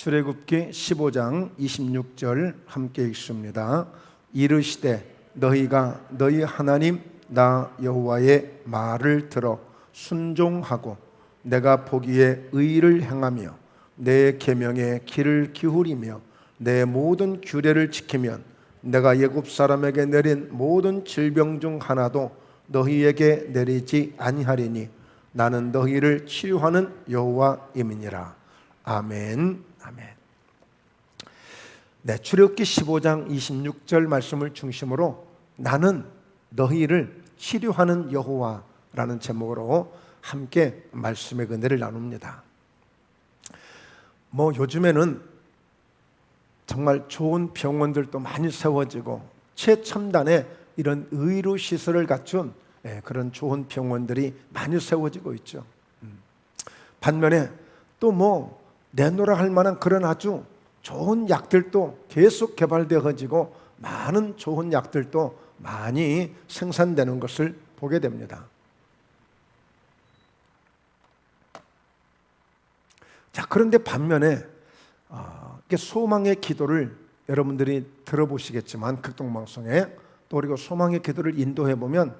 출애굽기 15장 26절 함께 읽습니다. 이르시되 너희가 너희 하나님 나 여호와의 말을 들어 순종하고 내가 보기에 의를 행하며 내 계명에 귀를 기울이며 내 모든 규례를 지키면 내가 애굽 사람에게 내린 모든 질병 중 하나도 너희에게 내리지 아니하리니 나는 너희를 치유하는 여호와임이니라. 아멘. 아멘. 네, 출애굽기 15장 26절 말씀을 중심으로 나는 너희를 치료하는 여호와라는 제목으로 함께 말씀의 은혜를 나눕니다. 요즘에는 정말 좋은 병원들도 많이 세워지고 최첨단의 이런 의료 시설을 갖춘 그런 좋은 병원들이 많이 세워지고 있죠. 반면에 또 내놓으라 할 만한 그런 아주 좋은 약들도 계속 개발되어지고 많은 좋은 약들도 많이 생산되는 것을 보게 됩니다. 자, 그런데 반면에 소망의 기도를 여러분들이 들어보시겠지만 극동방송에 또 그리고 소망의 기도를 인도해 보면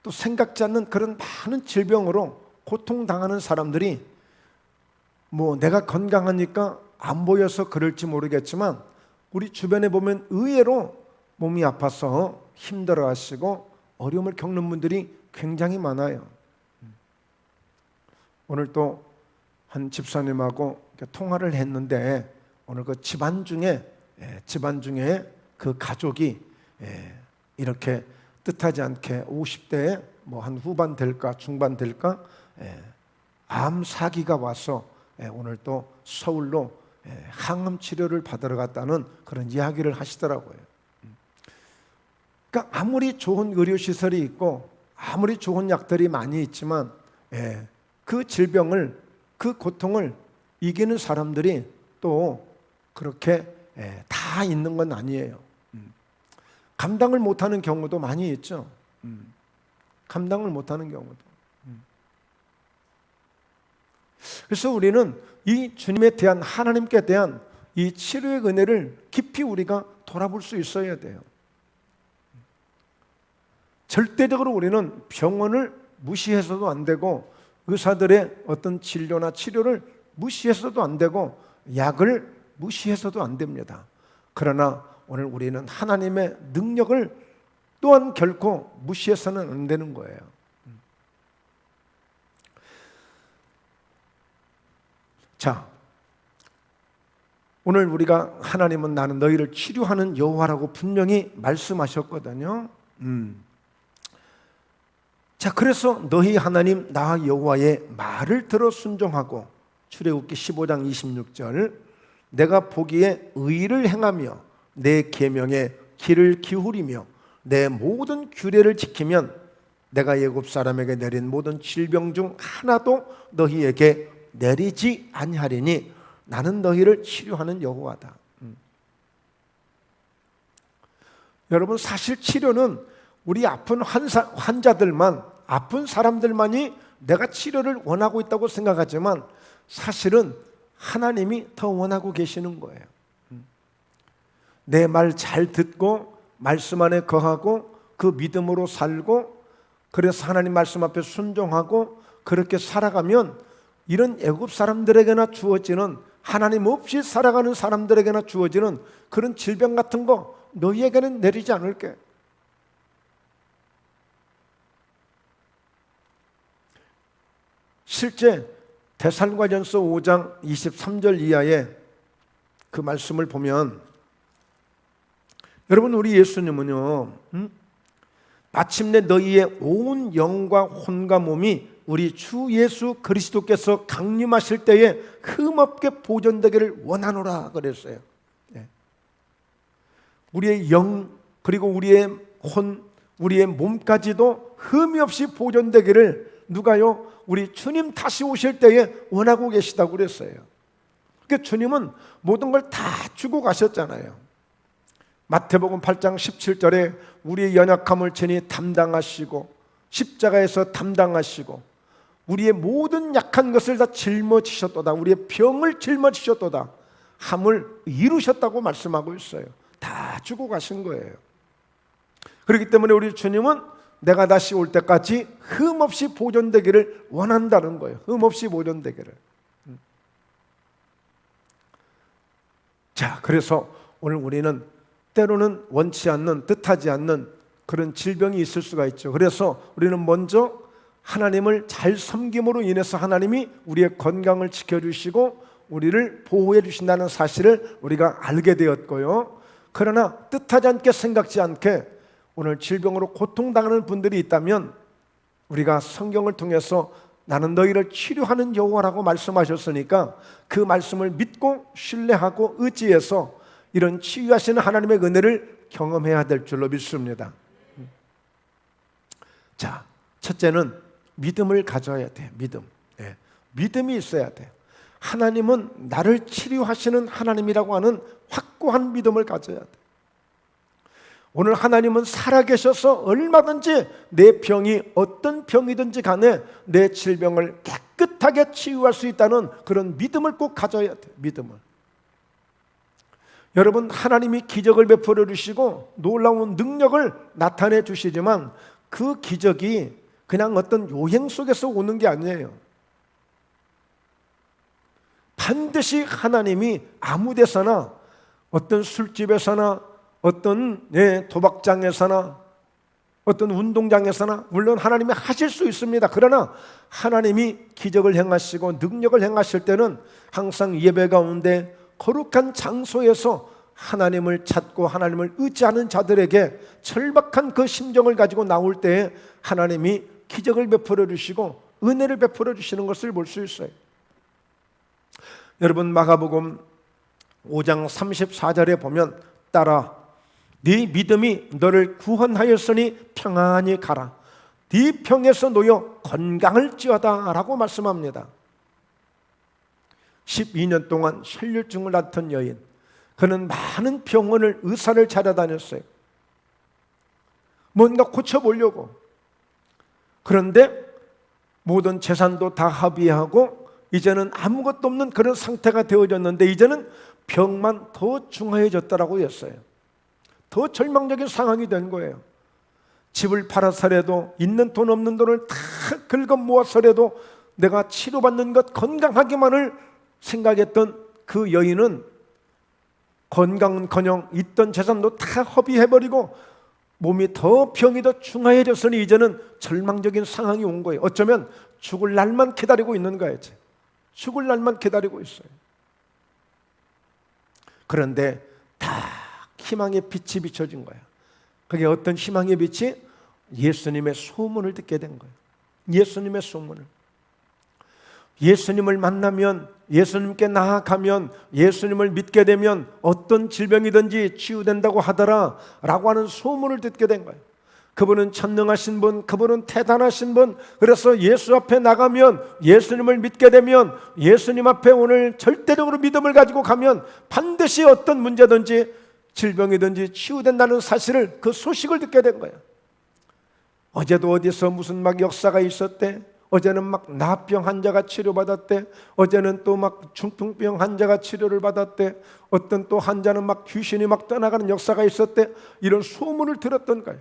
또 생각지 않는 그런 많은 질병으로 고통당하는 사람들이 내가 건강하니까 안 보여서 그럴지 모르겠지만 우리 주변에 보면 의외로 몸이 아파서 힘들어 하시고 어려움을 겪는 분들이 굉장히 많아요. 오늘 또 한 집사님하고 통화를 했는데 오늘 그 집안 중에 그 가족이 이렇게 뜻하지 않게 50대에 한 후반 될까 중반 될까 암 사기가 와서 오늘 또 서울로 항암 치료를 받으러 갔다는 그런 이야기를 하시더라고요. 그러니까 아무리 좋은 의료시설이 있고 아무리 좋은 약들이 많이 있지만 그 질병을 그 고통을 이기는 사람들이 또 그렇게 다 있는 건 아니에요. 감당을 못하는 경우도 많이 있죠. 감당을 못하는 경우도. 그래서 우리는 이 주님에 대한 하나님께 대한 이 치료의 은혜를 깊이 우리가 돌아볼 수 있어야 돼요. 절대적으로 우리는 병원을 무시해서도 안 되고 의사들의 어떤 진료나 치료를 무시해서도 안 되고 약을 무시해서도 안 됩니다. 그러나 오늘 우리는 하나님의 능력을 또한 결코 무시해서는 안 되는 거예요. 자, 오늘 우리가 하나님은 나는 너희를 치료하는 여호와라고 분명히 말씀하셨거든요. 자, 그래서 너희 하나님 나 여호와의 말을 들어 순종하고 출애굽기 15장 26절 내가 보기에 의를 행하며 내 계명에 귀를 기울이며 내 모든 규례를 지키면 내가 애굽 사람에게 내린 모든 질병 중 하나도 너희에게 내리지 아니하리니 나는 너희를 치료하는 여호와다. 여러분, 사실 치료는 우리 아픈 환자들만, 아픈 사람들만이 내가 치료를 원하고 있다고 생각하지만 사실은 하나님이 더 원하고 계시는 거예요. 내 말 잘 듣고 말씀 안에 거하고 그 믿음으로 살고 그래서 하나님 말씀 앞에 순종하고 그렇게 살아가면 이런 애굽 사람들에게나 주어지는, 하나님 없이 살아가는 사람들에게나 주어지는 그런 질병 같은 거 너희에게는 내리지 않을게. 실제 데살로니가전서 5장 23절 이하의 그 말씀을 보면 여러분, 우리 예수님은요 마침내 너희의 온 영과 혼과 몸이 우리 주 예수 그리스도께서 강림하실 때에 흠없게 보존되기를 원하노라 그랬어요. 우리의 영 그리고 우리의 혼, 우리의 몸까지도 흠이 없이 보존되기를 누가요? 우리 주님 다시 오실 때에 원하고 계시다고 그랬어요. 그러니까 주님은 모든 걸 다 주고 가셨잖아요. 마태복음 8장 17절에 우리의 연약함을 친히 담당하시고 십자가에서 담당하시고 우리의 모든 약한 것을 다 짊어지셨도다. 우리의 병을 짊어지셨도다. 함을 이루셨다고 말씀하고 있어요. 다 주고 가신 거예요. 그렇기 때문에 우리 주님은 내가 다시 올 때까지 흠없이 보존되기를 원한다는 거예요. 흠없이 보존되기를. 자, 그래서 오늘 우리는 때로는 원치 않는, 뜻하지 않는 그런 질병이 있을 수가 있죠. 그래서 우리는 먼저 하나님을 잘 섬김으로 인해서 하나님이 우리의 건강을 지켜주시고 우리를 보호해 주신다는 사실을 우리가 알게 되었고요. 그러나 뜻하지 않게, 생각지 않게 오늘 질병으로 고통당하는 분들이 있다면 우리가 성경을 통해서 나는 너희를 치료하는 여호와라고 말씀하셨으니까 그 말씀을 믿고 신뢰하고 의지해서 이런 치유하시는 하나님의 은혜를 경험해야 될 줄로 믿습니다. 자, 첫째는 믿음을 가져야 돼요. 믿음. 예. 믿음이 있어야 돼요. 하나님은 나를 치료하시는 하나님이라고 하는 확고한 믿음을 가져야 돼요. 오늘 하나님은 살아계셔서 얼마든지 내 병이 어떤 병이든지 간에 내 질병을 깨끗하게 치유할 수 있다는 그런 믿음을 꼭 가져야 돼요. 믿음을. 여러분, 하나님이 기적을 베풀어 주시고 놀라운 능력을 나타내 주시지만 그 기적이 그냥 어떤 요행 속에서 오는 게 아니에요. 반드시 하나님이 아무 데서나, 어떤 술집에서나, 어떤 도박장에서나, 어떤 운동장에서나 물론 하나님이 하실 수 있습니다. 그러나 하나님이 기적을 행하시고 능력을 행하실 때는 항상 예배 가운데 거룩한 장소에서 하나님을 찾고 하나님을 의지하는 자들에게 절박한 그 심정을 가지고 나올 때에 하나님이 기적을 베풀어 주시고 은혜를 베풀어 주시는 것을 볼 수 있어요. 여러분, 마가복음 5장 34절에 보면 따라 네 믿음이 너를 구원하였으니 평안히 가라. 네 병에서 놓여 건강을지어다 라고 말씀합니다. 12년 동안 혈류증을 앓던 여인, 그는 많은 병원을, 의사를 찾아다녔어요. 뭔가 고쳐보려고. 그런데 모든 재산도 다 합의하고 이제는 아무것도 없는 그런 상태가 되어졌는데 이제는 병만 더 중하해졌다라고 했어요. 더 절망적인 상황이 된 거예요. 집을 팔아서라도, 있는 돈 없는 돈을 다 긁어 모아서라도 내가 치료받는 것, 건강하기만을 생각했던 그 여인은 건강은커녕 있던 재산도 다 허비해버리고 몸이 더 병이 더 중하해졌으니 이제는 절망적인 상황이 온 거예요. 어쩌면 죽을 날만 기다리고 있는 거예요. 죽을 날만 기다리고 있어요. 그런데 다 희망의 빛이 비춰진 거예요. 그게 어떤 희망의 빛이? 예수님의 소문을 듣게 된 거예요. 예수님의 소문을. 예수님을 만나면, 예수님께 나아가면, 예수님을 믿게 되면 어떤 질병이든지 치유된다고 하더라 라고 하는 소문을 듣게 된 거예요. 그분은 전능하신 분, 그분은 대단하신 분. 그래서 예수 앞에 나가면, 예수님을 믿게 되면, 예수님 앞에 오늘 절대적으로 믿음을 가지고 가면 반드시 어떤 문제든지 질병이든지 치유된다는 사실을, 그 소식을 듣게 된 거예요. 어제도 어디서 무슨 막 역사가 있었대. 어제는 막 나병 환자가 치료받았대. 어제는 또 막 중풍병 환자가 치료를 받았대. 어떤 또 환자는 막 귀신이 막 떠나가는 역사가 있었대. 이런 소문을 들었던 거예요.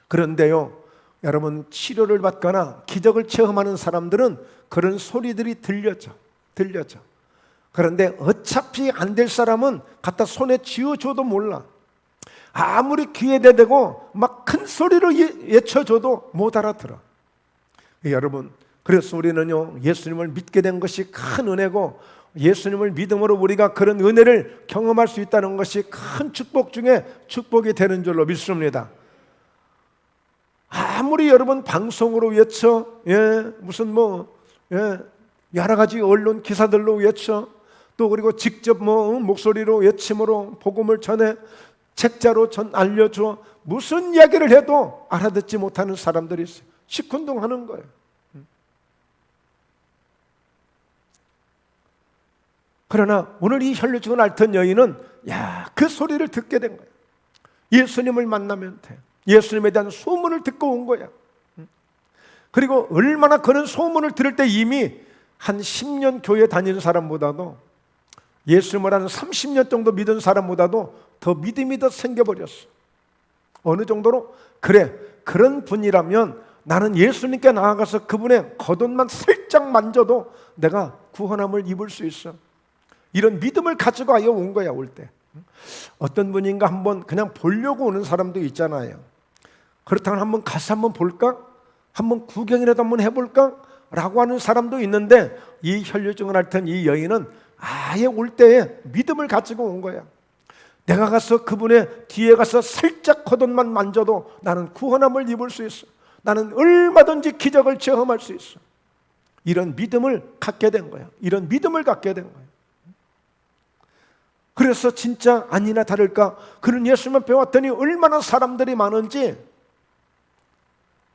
그런데요, 여러분, 치료를 받거나 기적을 체험하는 사람들은 그런 소리들이 들려져. 그런데 어차피 안 될 사람은 갖다 손에 쥐어줘도 몰라. 아무리 귀에 대대고 막 큰 소리로 외쳐줘도 못 알아들어. 여러분, 그래서 우리는요, 예수님을 믿게 된 것이 큰 은혜고, 예수님을 믿음으로 우리가 그런 은혜를 경험할 수 있다는 것이 큰 축복 중에 축복이 되는 줄로 믿습니다. 아무리 여러분 방송으로 외쳐, 무슨 여러 가지 언론 기사들로 외쳐, 또 그리고 직접 목소리로 외침으로 복음을 전해, 책자로 알려줘, 무슨 이야기를 해도 알아듣지 못하는 사람들이 있어요. 시큰둥하는 거예요. 그러나 오늘 이 혈류증을 앓던 여인은 그 소리를 듣게 된 거예요. 예수님을 만나면 돼. 예수님에 대한 소문을 듣고 온 거야. 그리고 얼마나 그런 소문을 들을 때 이미 한 10년 교회 다니는 사람보다도 예수님을 한 30년 정도 믿은 사람보다도 더 믿음이 더 생겨버렸어. 어느 정도로? 그래, 그런 분이라면 나는 예수님께 나아가서 그분의 겉옷만 살짝 만져도 내가 구원함을 입을 수 있어. 이런 믿음을 가지고 아예 온 거야. 올 때 어떤 분인가 한번 그냥 보려고 오는 사람도 있잖아요. 그렇다면 한번 가서 한번 볼까? 한번 구경이라도 한번 해볼까? 라고 하는 사람도 있는데, 이 혈류증을 앓던 이 여인은 아예 올 때에 믿음을 가지고 온 거야. 내가 가서 그분의 뒤에 가서 살짝 겉옷만 만져도 나는 구원함을 입을 수 있어. 나는 얼마든지 기적을 체험할 수 있어. 이런 믿음을 갖게 된 거야. 이런 믿음을 갖게 된 거야. 그래서 진짜 아니나 다를까 그는 예수님을 배웠더니 얼마나 사람들이 많은지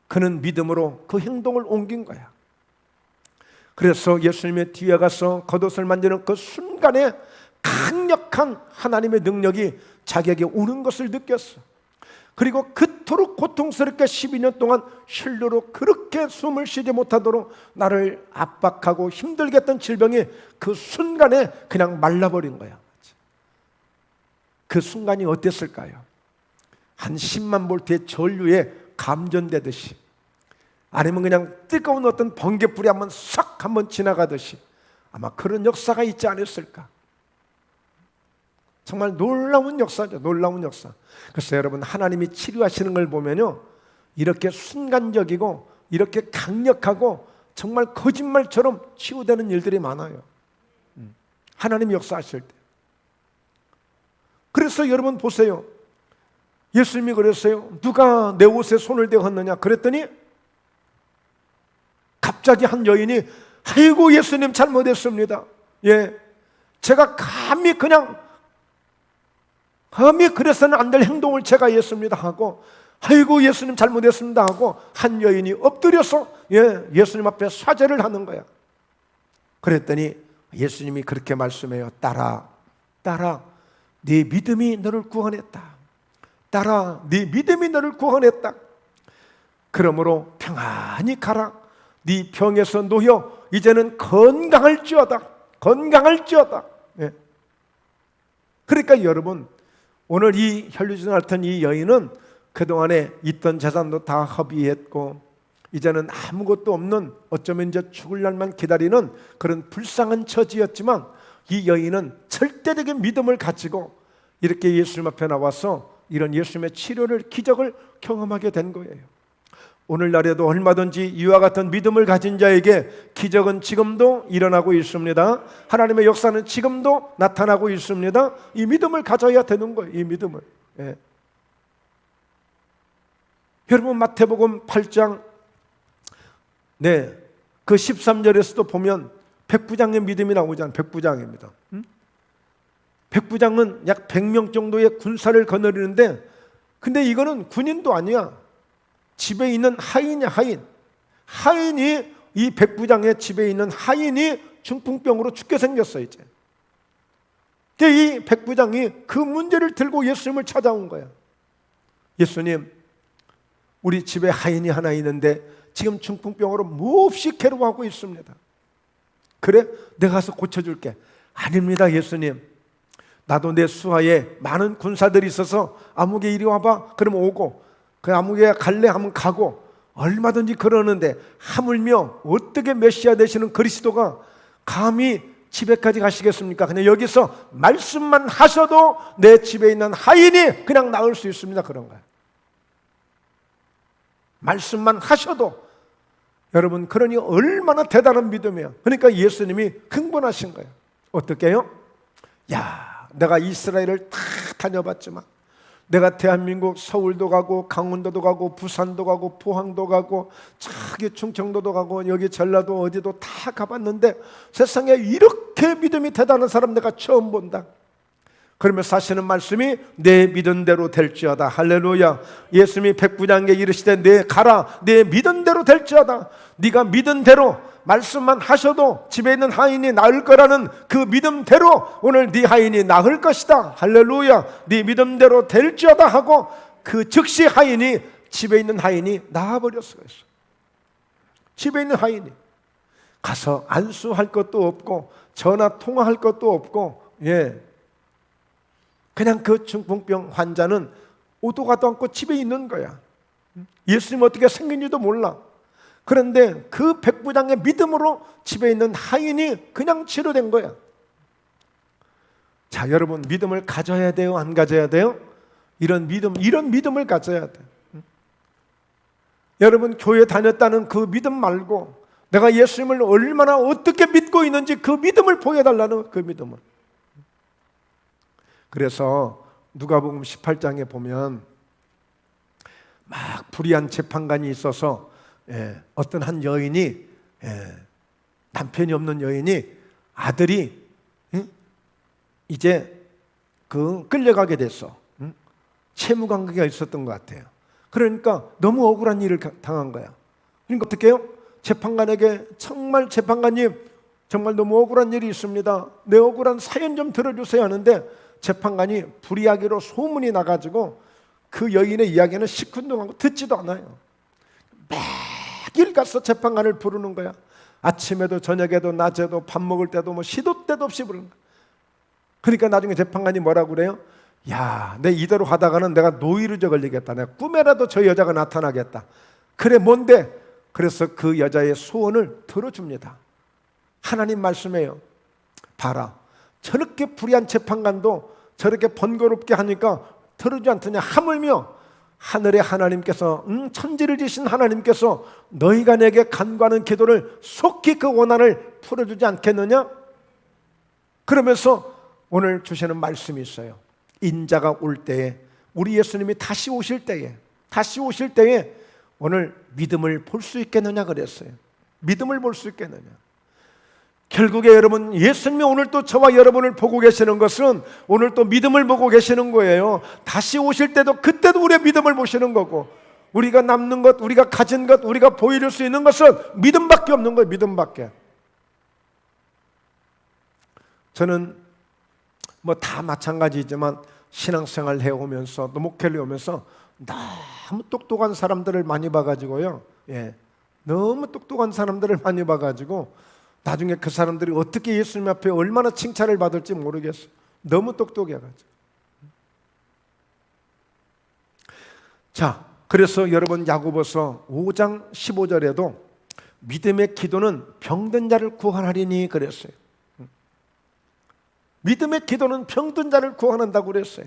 그는 믿음으로 그 행동을 옮긴 거야. 그래서 예수님의 뒤에 가서 겉옷을 만지는 그 순간에 강력한 하나님의 능력이 자기에게 오는 것을 느꼈어. 그리고 그토록 고통스럽게 12년 동안 혈류로 그렇게 숨을 쉬지 못하도록 나를 압박하고 힘들게 했던 질병이 그 순간에 그냥 말라버린 거야. 그 순간이 어땠을까요? 한 10만 볼트의 전류에 감전되듯이, 아니면 그냥 뜨거운 어떤 번개불이 한번 지나가듯이 아마 그런 역사가 있지 않았을까. 정말 놀라운 역사죠. 놀라운 역사. 그래서 여러분, 하나님이 치료하시는 걸 보면요, 이렇게 순간적이고 이렇게 강력하고 정말 거짓말처럼 치유되는 일들이 많아요. 하나님이 역사하실 때. 그래서 여러분 보세요. 예수님이 그랬어요. 누가 내 옷에 손을 대었느냐 그랬더니 갑자기 한 여인이, 아이고 예수님 잘못했습니다. 예, 제가 감히 그래서는 안 될 행동을 제가 했습니다 하고, 아이고 예수님 잘못했습니다 하고 한 여인이 엎드려서 예수님 앞에 사죄를 하는 거야. 그랬더니 예수님이 그렇게 말씀해요. 딸아, 네 믿음이 너를 구원했다. 딸아, 네 믿음이 너를 구원했다. 그러므로 평안히 가라. 네 병에서 놓여 이제는 건강할지어다. 예. 그러니까 여러분, 오늘 이 혈류증을 앓던 이 여인은 그동안에 있던 재산도 다 허비했고 이제는 아무것도 없는, 어쩌면 이제 죽을 날만 기다리는 그런 불쌍한 처지였지만, 이 여인은 절대적인 믿음을 가지고 이렇게 예수님 앞에 나와서 이런 예수님의 치료를, 기적을 경험하게 된 거예요. 오늘날에도 얼마든지 이와 같은 믿음을 가진 자에게 기적은 지금도 일어나고 있습니다. 하나님의 역사는 지금도 나타나고 있습니다. 이 믿음을 가져야 되는 거예요. 이 믿음을. 예. 여러분, 마태복음 8장 그 13절에서도 보면 백부장의 믿음이 나오잖아요. 백부장입니다. 백부장은 약 100명 정도의 군사를 거느리는데, 근데 이거는 군인도 아니야. 집에 있는 하인이야. 하인이, 이 백부장의 집에 있는 하인이 중풍병으로 죽게 생겼어. 이제 이 백부장이 그 문제를 들고 예수님을 찾아온 거야. 예수님, 우리 집에 하인이 하나 있는데 지금 중풍병으로 몹시 괴로워하고 있습니다. 그래? 내가 가서 고쳐줄게. 아닙니다 예수님, 나도 내 수하에 많은 군사들이 있어서 아무개 이리 와봐 그러면 오고, 그 아무개 갈래 하면 가고, 얼마든지 그러는데 하물며 어떻게 메시아 되시는 그리스도가 감히 집에까지 가시겠습니까? 그냥 여기서 말씀만 하셔도 내 집에 있는 하인이 그냥 나을 수 있습니다. 그런 거예요. 말씀만 하셔도. 여러분, 그러니 얼마나 대단한 믿음이에요. 그러니까 예수님이 흥분하신 거예요. 어떻게 해요? 야, 내가 이스라엘을 다 다녀봤지만, 내가 대한민국 서울도 가고 강원도도 가고 부산도 가고 포항도 가고 저기 충청도도 가고 여기 전라도 어디도 다 가봤는데 세상에 이렇게 믿음이 대단한 사람 내가 처음 본다. 그러면서 하시는 말씀이 내 믿은 대로 될지어다. 할렐루야. 예수님이 백부장에게 이르시되 내 가라, 내 믿은 대로 될지어다. 네가 믿은 대로 말씀만 하셔도 집에 있는 하인이 나을 거라는 그 믿음대로 오늘 네 하인이 나을 것이다. 할렐루야. 네 믿음대로 될지어다 하고 그 즉시 집에 있는 하인이 나아버렸어요. 집에 있는 하인이 가서 안수할 것도 없고 전화 통화할 것도 없고, 그냥 그 중풍병 환자는 오도 가도 않고 집에 있는 거야. 예수님 어떻게 생긴지도 몰라. 그런데 그 백부장의 믿음으로 집에 있는 하인이 그냥 치료된 거야. 자, 여러분, 믿음을 가져야 돼요? 안 가져야 돼요? 이런 믿음을 가져야 돼. 여러분, 교회 다녔다는 그 믿음 말고 내가 예수님을 얼마나 어떻게 믿고 있는지 그 믿음을 보여달라는 그 믿음을. 그래서 누가복음 18장에 보면 막 불의한 재판관이 있어서 어떤 한 여인이, 남편이 없는 여인이, 아들이 이제 끌려가게 됐어. 채무관계가 있었던 것 같아요. 그러니까 너무 억울한 일을 당한 거야. 그러니까 어떻게 해요? 재판관에게 정말, 재판관님 정말 너무 억울한 일이 있습니다, 내 억울한 사연 좀 들어주세요 하는데, 재판관이 불이야기로 소문이 나가지고 그 여인의 이야기는 시큰둥하고 듣지도 않아요. 매일 가서 재판관을 부르는 거야. 아침에도 저녁에도 낮에도 밥 먹을 때도 뭐 시도 때도 없이 부르는 거야. 그러니까 나중에 재판관이 뭐라고 그래요? 야, 내 이대로 하다가는 내가 노이로제 걸리겠다, 내가 꿈에라도 저 여자가 나타나겠다. 그래, 뭔데? 그래서 그 여자의 소원을 들어줍니다. 하나님 말씀이에요. 봐라, 저렇게 불의한 재판관도 저렇게 번거롭게 하니까 들어주지 않더냐. 하물며 하늘의 하나님께서, 천지를 지신 하나님께서 너희가 내게 간구하는 기도를 속히 그 원한을 풀어주지 않겠느냐. 그러면서 오늘 주시는 말씀이 있어요. 인자가 올 때에, 우리 예수님이 다시 오실 때에 오늘 믿음을 볼 수 있겠느냐 그랬어요. 믿음을 볼 수 있겠느냐. 결국에 여러분, 예수님이 오늘 또 저와 여러분을 보고 계시는 것은 오늘 또 믿음을 보고 계시는 거예요. 다시 오실 때도 그때도 우리의 믿음을 보시는 거고, 우리가 남는 것, 우리가 가진 것, 우리가 보여줄 수 있는 것은 믿음밖에 없는 거예요. 믿음밖에. 저는 뭐 다 마찬가지지만 신앙생활 해오면서 또 목회를 해오면서 너무 똑똑한 사람들을 많이 봐가지고요. 너무 똑똑한 사람들을 많이 봐가지고 나중에 그 사람들이 어떻게 예수님 앞에 얼마나 칭찬을 받을지 모르겠어요. 너무 똑똑해가지고. 자, 그래서 여러분, 야고보서 5장 15절에도 믿음의 기도는 병든 자를 구원하리니 그랬어요. 믿음의 기도는 병든 자를 구원한다고 그랬어요.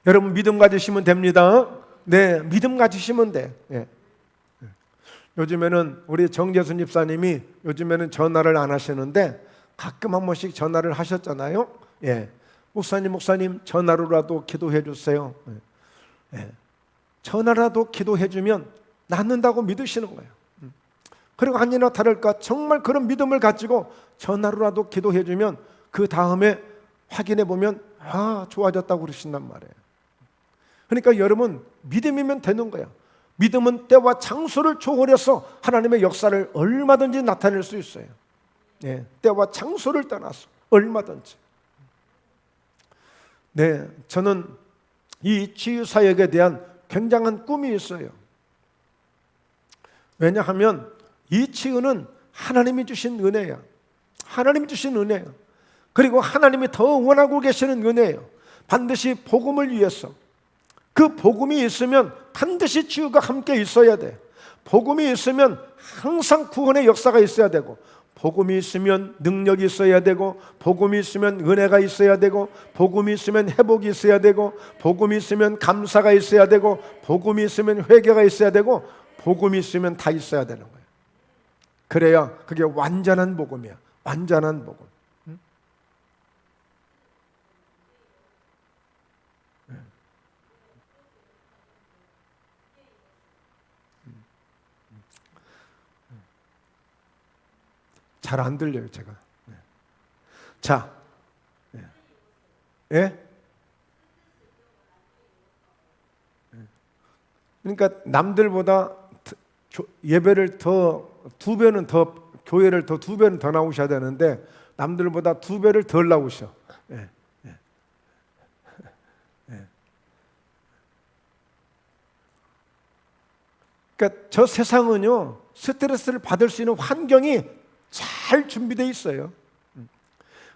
여러분, 믿음 가지시면 됩니다. 네, 믿음 가지시면 돼. 요즘에는 우리 정재순 집사님이 요즘에는 전화를 안 하시는데 가끔 한 번씩 전화를 하셨잖아요. 목사님 전화로라도 기도해 주세요. 전화라도 기도해 주면 낫는다고 믿으시는 거예요. 그리고 아니나 다를까 정말 그런 믿음을 가지고 전화로라도 기도해 주면 그 다음에 확인해 보면 좋아졌다고 그러신단 말이에요. 그러니까 여러분, 믿음이면 되는 거야. 믿음은 때와 장소를 초월해서 하나님의 역사를 얼마든지 나타낼 수 있어요. 때와 장소를 떠나서 얼마든지. 저는 이 치유사역에 대한 굉장한 꿈이 있어요. 왜냐하면 이 치유는 하나님이 주신 은혜야. 하나님이 주신 은혜야. 그리고 하나님이 더 원하고 계시는 은혜예요. 반드시 복음을 위해서. 그 복음이 있으면 반드시 치유가 함께 있어야 돼. 복음이 있으면 항상 구원의 역사가 있어야 되고, 복음이 있으면 능력이 있어야 되고, 복음이 있으면 은혜가 있어야 되고, 복음이 있으면 회복이 있어야 되고, 복음이 있으면 감사가 있어야 되고, 복음이 있으면 회개가 있어야 되고, 복음이 있으면 다 있어야 되는 거예요. 그래야 그게 완전한 복음이야. 완전한 복음. 잘 안 들려요, 제가. 자, 그러니까 남들보다 예배를 더 2배는 더, 교회를 더 2배는 더 나오셔야 되는데 남들보다 2배를 덜 나오셔. 그러니까 저 세상은요, 스트레스를 받을 수 있는 환경이 잘 준비되어 있어요.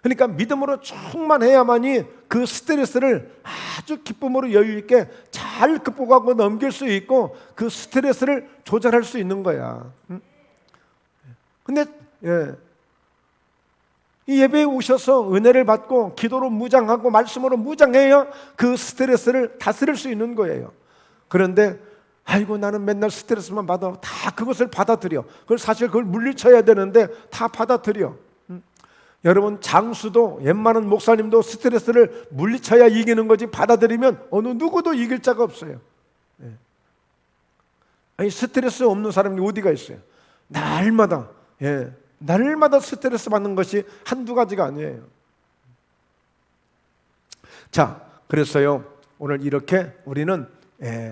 그러니까 믿음으로 충만해야만이 그 스트레스를 아주 기쁨으로 여유 있게 잘 극복하고 넘길 수 있고 그 스트레스를 조절할 수 있는 거야. 근데 이 예배에 오셔서 은혜를 받고 기도로 무장하고 말씀으로 무장해야 그 스트레스를 다스릴 수 있는 거예요. 그런데 아이고 나는 맨날 스트레스만 받아. 다 그것을 받아들여. 그걸 사실 그걸 물리쳐야 되는데 다 받아들여. 여러분 장수도 웬만한 목사님도 스트레스를 물리쳐야 이기는 거지 받아들이면 어느 누구도 이길 자가 없어요. 아니 스트레스 없는 사람이 어디가 있어요? 날마다 날마다 스트레스 받는 것이 한두 가지가 아니에요. 자, 그래서요 오늘 이렇게 우리는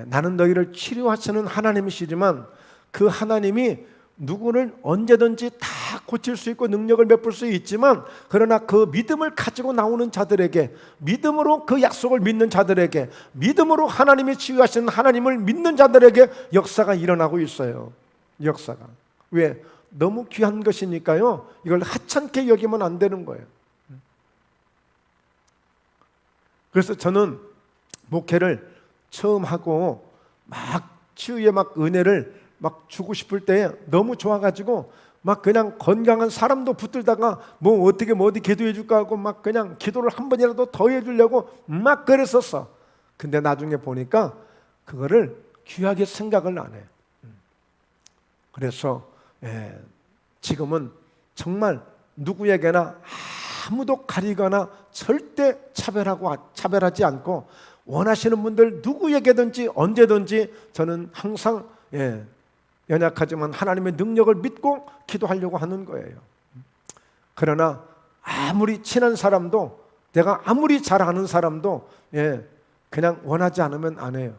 나는 너희를 치료하시는 하나님이시지만 그 하나님이 누구를 언제든지 다 고칠 수 있고 능력을 베풀 수 있지만 그러나 그 믿음을 가지고 나오는 자들에게, 믿음으로 그 약속을 믿는 자들에게, 믿음으로 하나님이 치유하시는 하나님을 믿는 자들에게 역사가 일어나고 있어요. 역사가. 왜? 너무 귀한 것이니까요 이걸 하찮게 여기면 안 되는 거예요. 그래서 저는 목회를 처음 하고 막 치유의 막 은혜를 막 주고 싶을 때 너무 좋아가지고 막 그냥 건강한 사람도 붙들다가 뭐 어떻게 뭐 어디 기도해 줄까 하고 막 그냥 기도를 한 번이라도 더 해주려고 막 그랬었어. 근데 나중에 보니까 그거를 귀하게 생각을 안 해. 그래서 지금은 정말 누구에게나 아무도 가리거나 절대 차별하지 않고 원하시는 분들 누구에게든지 언제든지 저는 항상 연약하지만 하나님의 능력을 믿고 기도하려고 하는 거예요. 그러나 아무리 친한 사람도 내가 아무리 잘 아는 사람도 그냥 원하지 않으면 안 해요.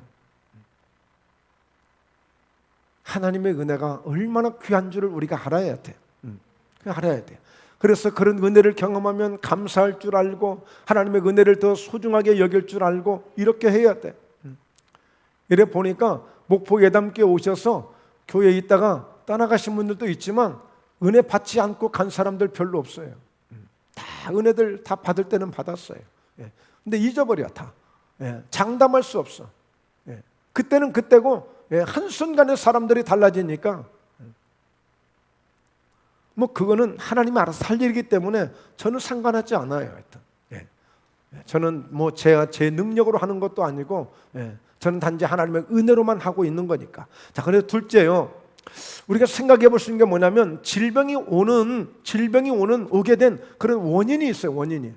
하나님의 은혜가 얼마나 귀한 줄을 우리가 알아야 돼. 알아야 돼. 그래서 그런 은혜를 경험하면 감사할 줄 알고 하나님의 은혜를 더 소중하게 여길 줄 알고 이렇게 해야 돼. 이래 보니까 목포 예담교회 오셔서 교회에 있다가 떠나가신 분들도 있지만 은혜 받지 않고 간 사람들 별로 없어요. 다 은혜들 다 받을 때는 받았어요. 근데 잊어버려 다. 장담할 수 없어. 그때는 그때고 한순간에 사람들이 달라지니까 뭐 그거는 하나님이 알아서 할 일이기 때문에 저는 상관하지 않아요. 하여튼. 저는 뭐 제 능력으로 하는 것도 아니고 저는 단지 하나님의 은혜로만 하고 있는 거니까. 자, 그래서 둘째요. 우리가 생각해 볼 수 있는 게 뭐냐면 질병이 오게 된 그런 원인이 있어요. 원인이.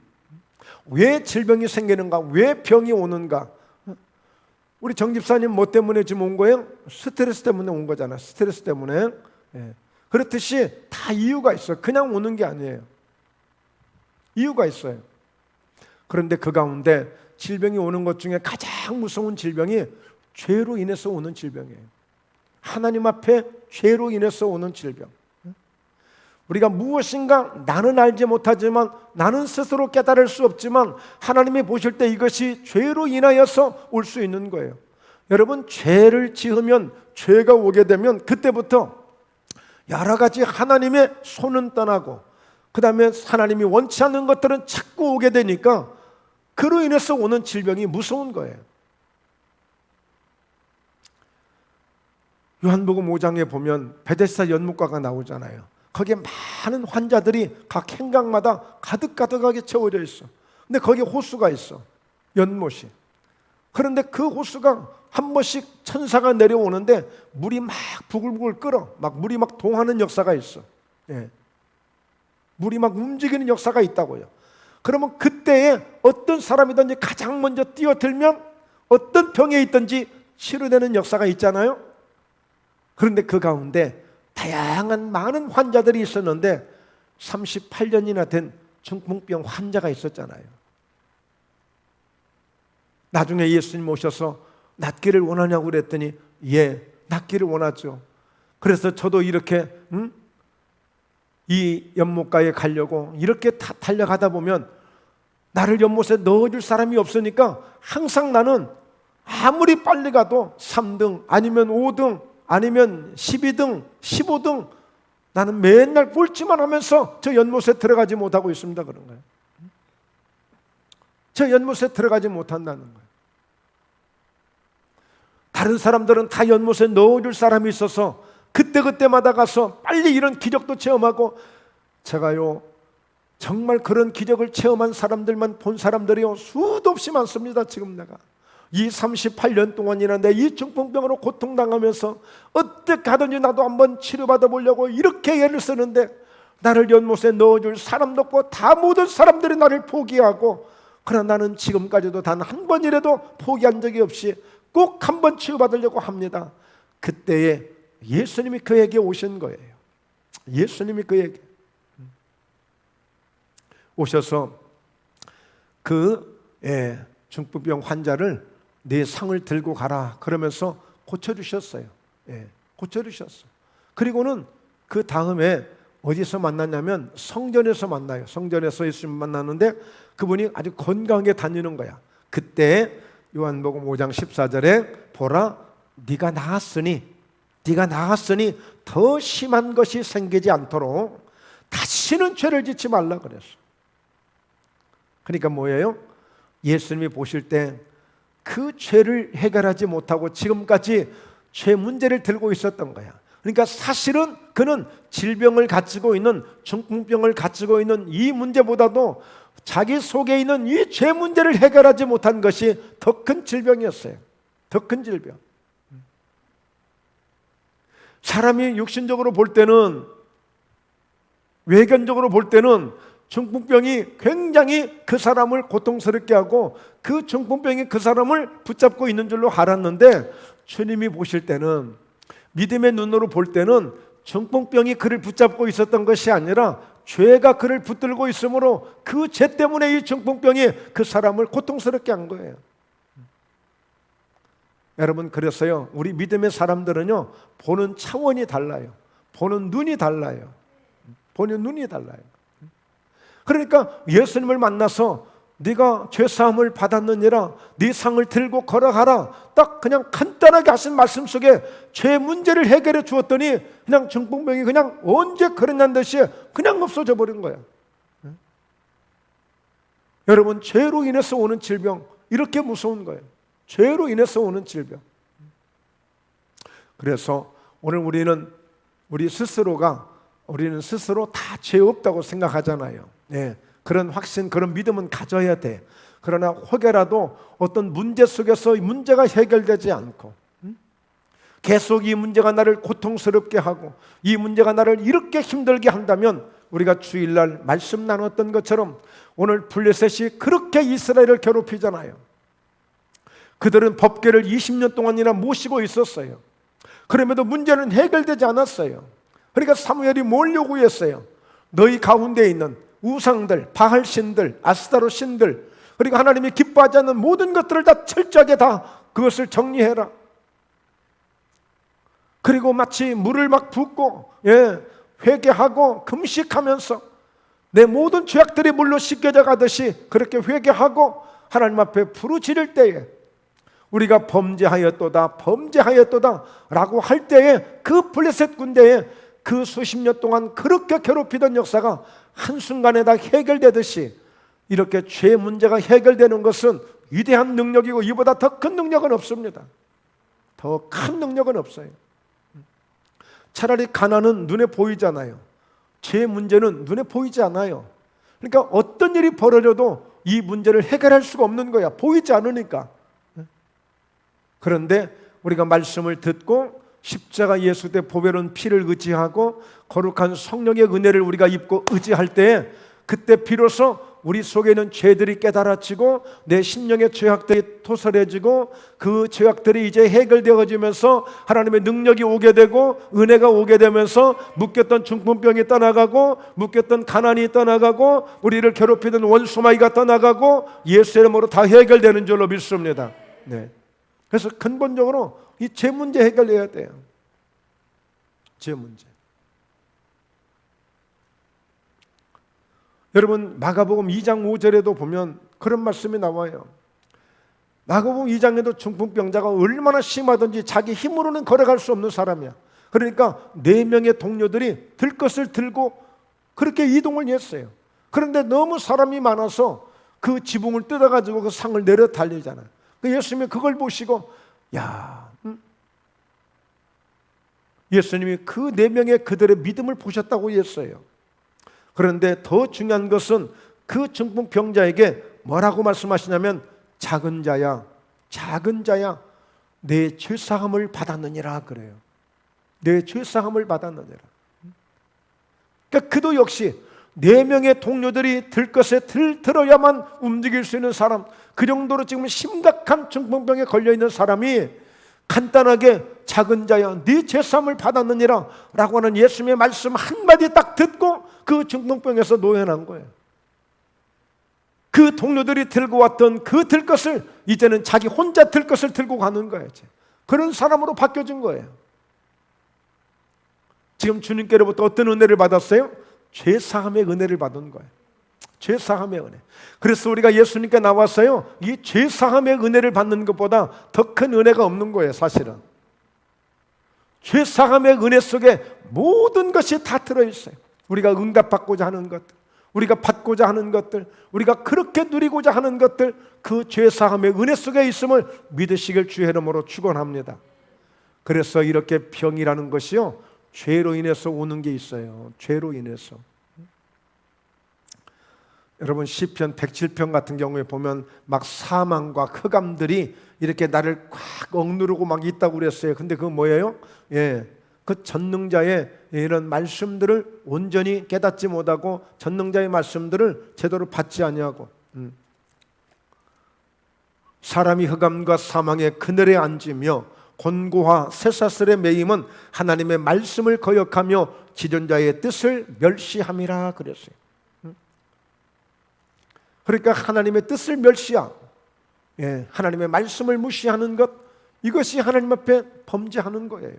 왜 질병이 생기는가? 왜 병이 오는가? 우리 정 집사님 뭐 때문에 지금 온 거예요? 스트레스 때문에 온 거잖아. 스트레스 때문에. 그렇듯이 다 이유가 있어요. 그냥 오는 게 아니에요. 이유가 있어요. 그런데 그 가운데 질병이 오는 것 중에 가장 무서운 질병이 죄로 인해서 오는 질병이에요. 하나님 앞에 죄로 인해서 오는 질병. 우리가 무엇인가 나는 알지 못하지만 나는 스스로 깨달을 수 없지만 하나님이 보실 때 이것이 죄로 인하여서 올 수 있는 거예요. 여러분 죄를 지으면 죄가 오게 되면 그때부터 여러 가지 하나님의 손은 떠나고 그 다음에 하나님이 원치 않는 것들은 자꾸 오게 되니까 그로 인해서 오는 질병이 무서운 거예요. 요한복음 5장에 보면 베데스다 연못가가 나오잖아요. 거기에 많은 환자들이 각 행각마다 가득가득하게 채워져 있어. 근데 거기에 호수가 있어. 연못이. 그런데 그 호수가 한 번씩 천사가 내려오는데 물이 막 부글부글 끓어. 막 물이 막 동하는 역사가 있어. 물이 막 움직이는 역사가 있다고요. 그러면 그때에 어떤 사람이든지 가장 먼저 뛰어들면 어떤 병에 있든지 치료되는 역사가 있잖아요. 그런데 그 가운데 다양한 많은 환자들이 있었는데 38년이나 된 중풍병 환자가 있었잖아요. 나중에 예수님 오셔서 낫기를 원하냐고 그랬더니 낫기를 원하죠. 그래서 저도 이렇게 이 연못가에 가려고 이렇게 달려가다 보면 나를 연못에 넣어줄 사람이 없으니까 항상 나는 아무리 빨리 가도 3등 아니면 5등 아니면 12등, 15등 나는 맨날 꼴찌만 하면서 저 연못에 들어가지 못하고 있습니다. 그런 거예요. 저 연못에 들어가지 못한다는 거예요. 다른 사람들은 다 연못에 넣어줄 사람이 있어서 그때그때마다 가서 빨리 이런 기적도 체험하고, 제가요 정말 그런 기적을 체험한 사람들만 본 사람들이요 수도 없이 많습니다. 지금 내가 이 38년 동안이나 내 이 중풍병으로 고통당하면서 어떻게 하든지 나도 한번 치료받아 보려고 이렇게 애를 쓰는데, 나를 연못에 넣어줄 사람도 없고 다 모든 사람들이 나를 포기하고, 그러나 나는 지금까지도 단 한 번이라도 포기한 적이 없이 꼭 한 번 치유받으려고 합니다. 그때에 예수님이 그에게 오신 거예요. 예수님이 그에게 오셔서 그 중풍병 환자를 네 상을 들고 가라 그러면서 고쳐주셨어요. 고쳐주셨어요. 그리고는 그 다음에 어디서 만났냐면 성전에서 만나요. 성전에서 예수님 만나는데 그분이 아주 건강하게 다니는 거야. 그때 요한복음 5장 14절에 보라 네가 나았으니 더 심한 것이 생기지 않도록 다시는 죄를 짓지 말라 그랬어. 그러니까 뭐예요? 예수님이 보실 때 그 죄를 해결하지 못하고 지금까지 죄 문제를 들고 있었던 거야. 그러니까 사실은 그는 질병을 가지고 있는, 중풍병을 가지고 있는 이 문제보다도 자기 속에 있는 이 죄 문제를 해결하지 못한 것이 더 큰 질병이었어요. 더 큰 질병. 사람이 육신적으로 볼 때는, 외견적으로 볼 때는 중풍병이 굉장히 그 사람을 고통스럽게 하고 그 중풍병이 그 사람을 붙잡고 있는 줄로 알았는데, 주님이 보실 때는, 믿음의 눈으로 볼 때는 중풍병이 그를 붙잡고 있었던 것이 아니라 죄가 그를 붙들고 있으므로 그 죄 때문에 이 중풍병이 그 사람을 고통스럽게 한 거예요. 여러분, 그래서요 우리 믿음의 사람들은요 보는 차원이 달라요. 보는 눈이 달라요. 보는 눈이 달라요. 그러니까 예수님을 만나서 네가 죄사함을 받았느니라, 네 상을 들고 걸어가라, 딱 그냥 간단하게 하신 말씀 속에 죄 문제를 해결해 주었더니 그냥 중풍병이 그냥 언제 그랬냐는 듯이 그냥 없어져 버린 거야. 여러분, 죄로 인해서 오는 질병 이렇게 무서운 거예요. 죄로 인해서 오는 질병. 그래서 오늘 우리는 스스로 다 죄 없다고 생각하잖아요. 그런 확신, 그런 믿음은 가져야 돼. 그러나 혹여라도 어떤 문제 속에서 문제가 해결되지 않고 계속 이 문제가 나를 고통스럽게 하고 이 문제가 나를 이렇게 힘들게 한다면, 우리가 주일날 말씀 나눴던 것처럼 오늘 블레셋이 그렇게 이스라엘을 괴롭히잖아요. 그들은 법궤를 20년 동안이나 모시고 있었어요. 그럼에도 문제는 해결되지 않았어요. 그러니까 사무엘이 뭘 요구했어요? 너희 가운데 있는 우상들, 바알 신들, 아스타로 신들, 그리고 하나님이 기뻐하지 않는 모든 것들을 다 철저하게 다 그것을 정리해라. 그리고 마치 물을 막 붓고 회개하고 금식하면서 내 모든 죄악들이 물로 씻겨져 가듯이 그렇게 회개하고 하나님 앞에 부르짖을 때에, 우리가 범죄하였도다 라고 할 때에 그 블레셋 군대에 그 수십 년 동안 그렇게 괴롭히던 역사가 한순간에 다 해결되듯이, 이렇게 죄 문제가 해결되는 것은 위대한 능력이고 이보다 더 큰 능력은 없습니다. 더 큰 능력은 없어요. 차라리 가난은 눈에 보이잖아요. 죄 문제는 눈에 보이지 않아요. 그러니까 어떤 일이 벌어져도 이 문제를 해결할 수가 없는 거야. 보이지 않으니까. 그런데 우리가 말씀을 듣고 십자가 예수 대 보배로운 피를 의지하고 거룩한 성령의 은혜를 우리가 입고 의지할 때, 그때 비로소 우리 속에 있는 죄들이 깨달아지고 내 심령의 죄악들이 토설해지고 그 죄악들이 이제 해결되어지면서 하나님의 능력이 오게 되고 은혜가 오게 되면서 묶였던 중풍병이 떠나가고 묶였던 가난이 떠나가고 우리를 괴롭히던 원수마귀가 떠나가고 예수의 이름으로 다 해결되는 줄로 믿습니다. 그래서 근본적으로 이 죄 문제 해결해야 돼요. 죄 문제. 여러분, 마가복음 2장 5절에도 보면 그런 말씀이 나와요. 마가복음 2장에도 중풍병자가 얼마나 심하든지 자기 힘으로는 걸어갈 수 없는 사람이야. 그러니까 4명의 동료들이 들것을 들고 그렇게 이동을 했어요. 그런데 너무 사람이 많아서 그 지붕을 뜯어가지고 그 상을 내려 달리잖아요. 예수님이 그걸 보시고 예수님이 그 4명의 그들의 믿음을 보셨다고 했어요. 그런데 더 중요한 것은 그 중풍병자에게 뭐라고 말씀하시냐면 작은 자야 내 죄사함을 받았느니라 그래요. 내 죄사함을 받았느니라. 그러니까 그도 역시 4명의 동료들이 들것에 들어야만 움직일 수 있는 사람, 그 정도로 지금 심각한 중풍병에 걸려있는 사람이 간단하게 작은 자야 네 죄사함을 받았느니라 라고 하는 예수님의 말씀 한마디 딱 듣고 그 중풍병에서 노현한 거예요. 그 동료들이 들고 왔던 그 들것을 이제는 자기 혼자 들것을 들고 가는 거예요. 그런 사람으로 바뀌어진 거예요. 지금 주님께로부터 어떤 은혜를 받았어요? 죄사함의 은혜를 받은 거예요. 죄사함의 은혜. 그래서 우리가 예수님께 나왔어요. 이 죄사함의 은혜를 받는 것보다 더 큰 은혜가 없는 거예요. 사실은 죄사함의 은혜 속에 모든 것이 다 들어있어요. 우리가 응답받고자 하는 것들, 우리가 받고자 하는 것들, 우리가 그렇게 누리고자 하는 것들, 그 죄사함의 은혜 속에 있음을 믿으시길 주의 이름으로 축원합니다. 그래서 이렇게 병이라는 것이요, 죄로 인해서 오는 게 있어요. 죄로 인해서. 여러분 시편 107편 같은 경우에 보면 막 사망과 흑암들이 이렇게 나를 꽉 억누르고 막 있다고 그랬어요. 근데 그건 뭐예요? 그 전능자의 이런 말씀들을 온전히 깨닫지 못하고 전능자의 말씀들을 제대로 받지 아니하고 사람이 흑암과 사망의 그늘에 앉으며 곤고와 쇠사슬의 매임은 하나님의 말씀을 거역하며 지존자의 뜻을 멸시함이라 그랬어요. 그러니까 하나님의 뜻을 멸시하고 하나님의 말씀을 무시하는 것, 이것이 하나님 앞에 범죄하는 거예요.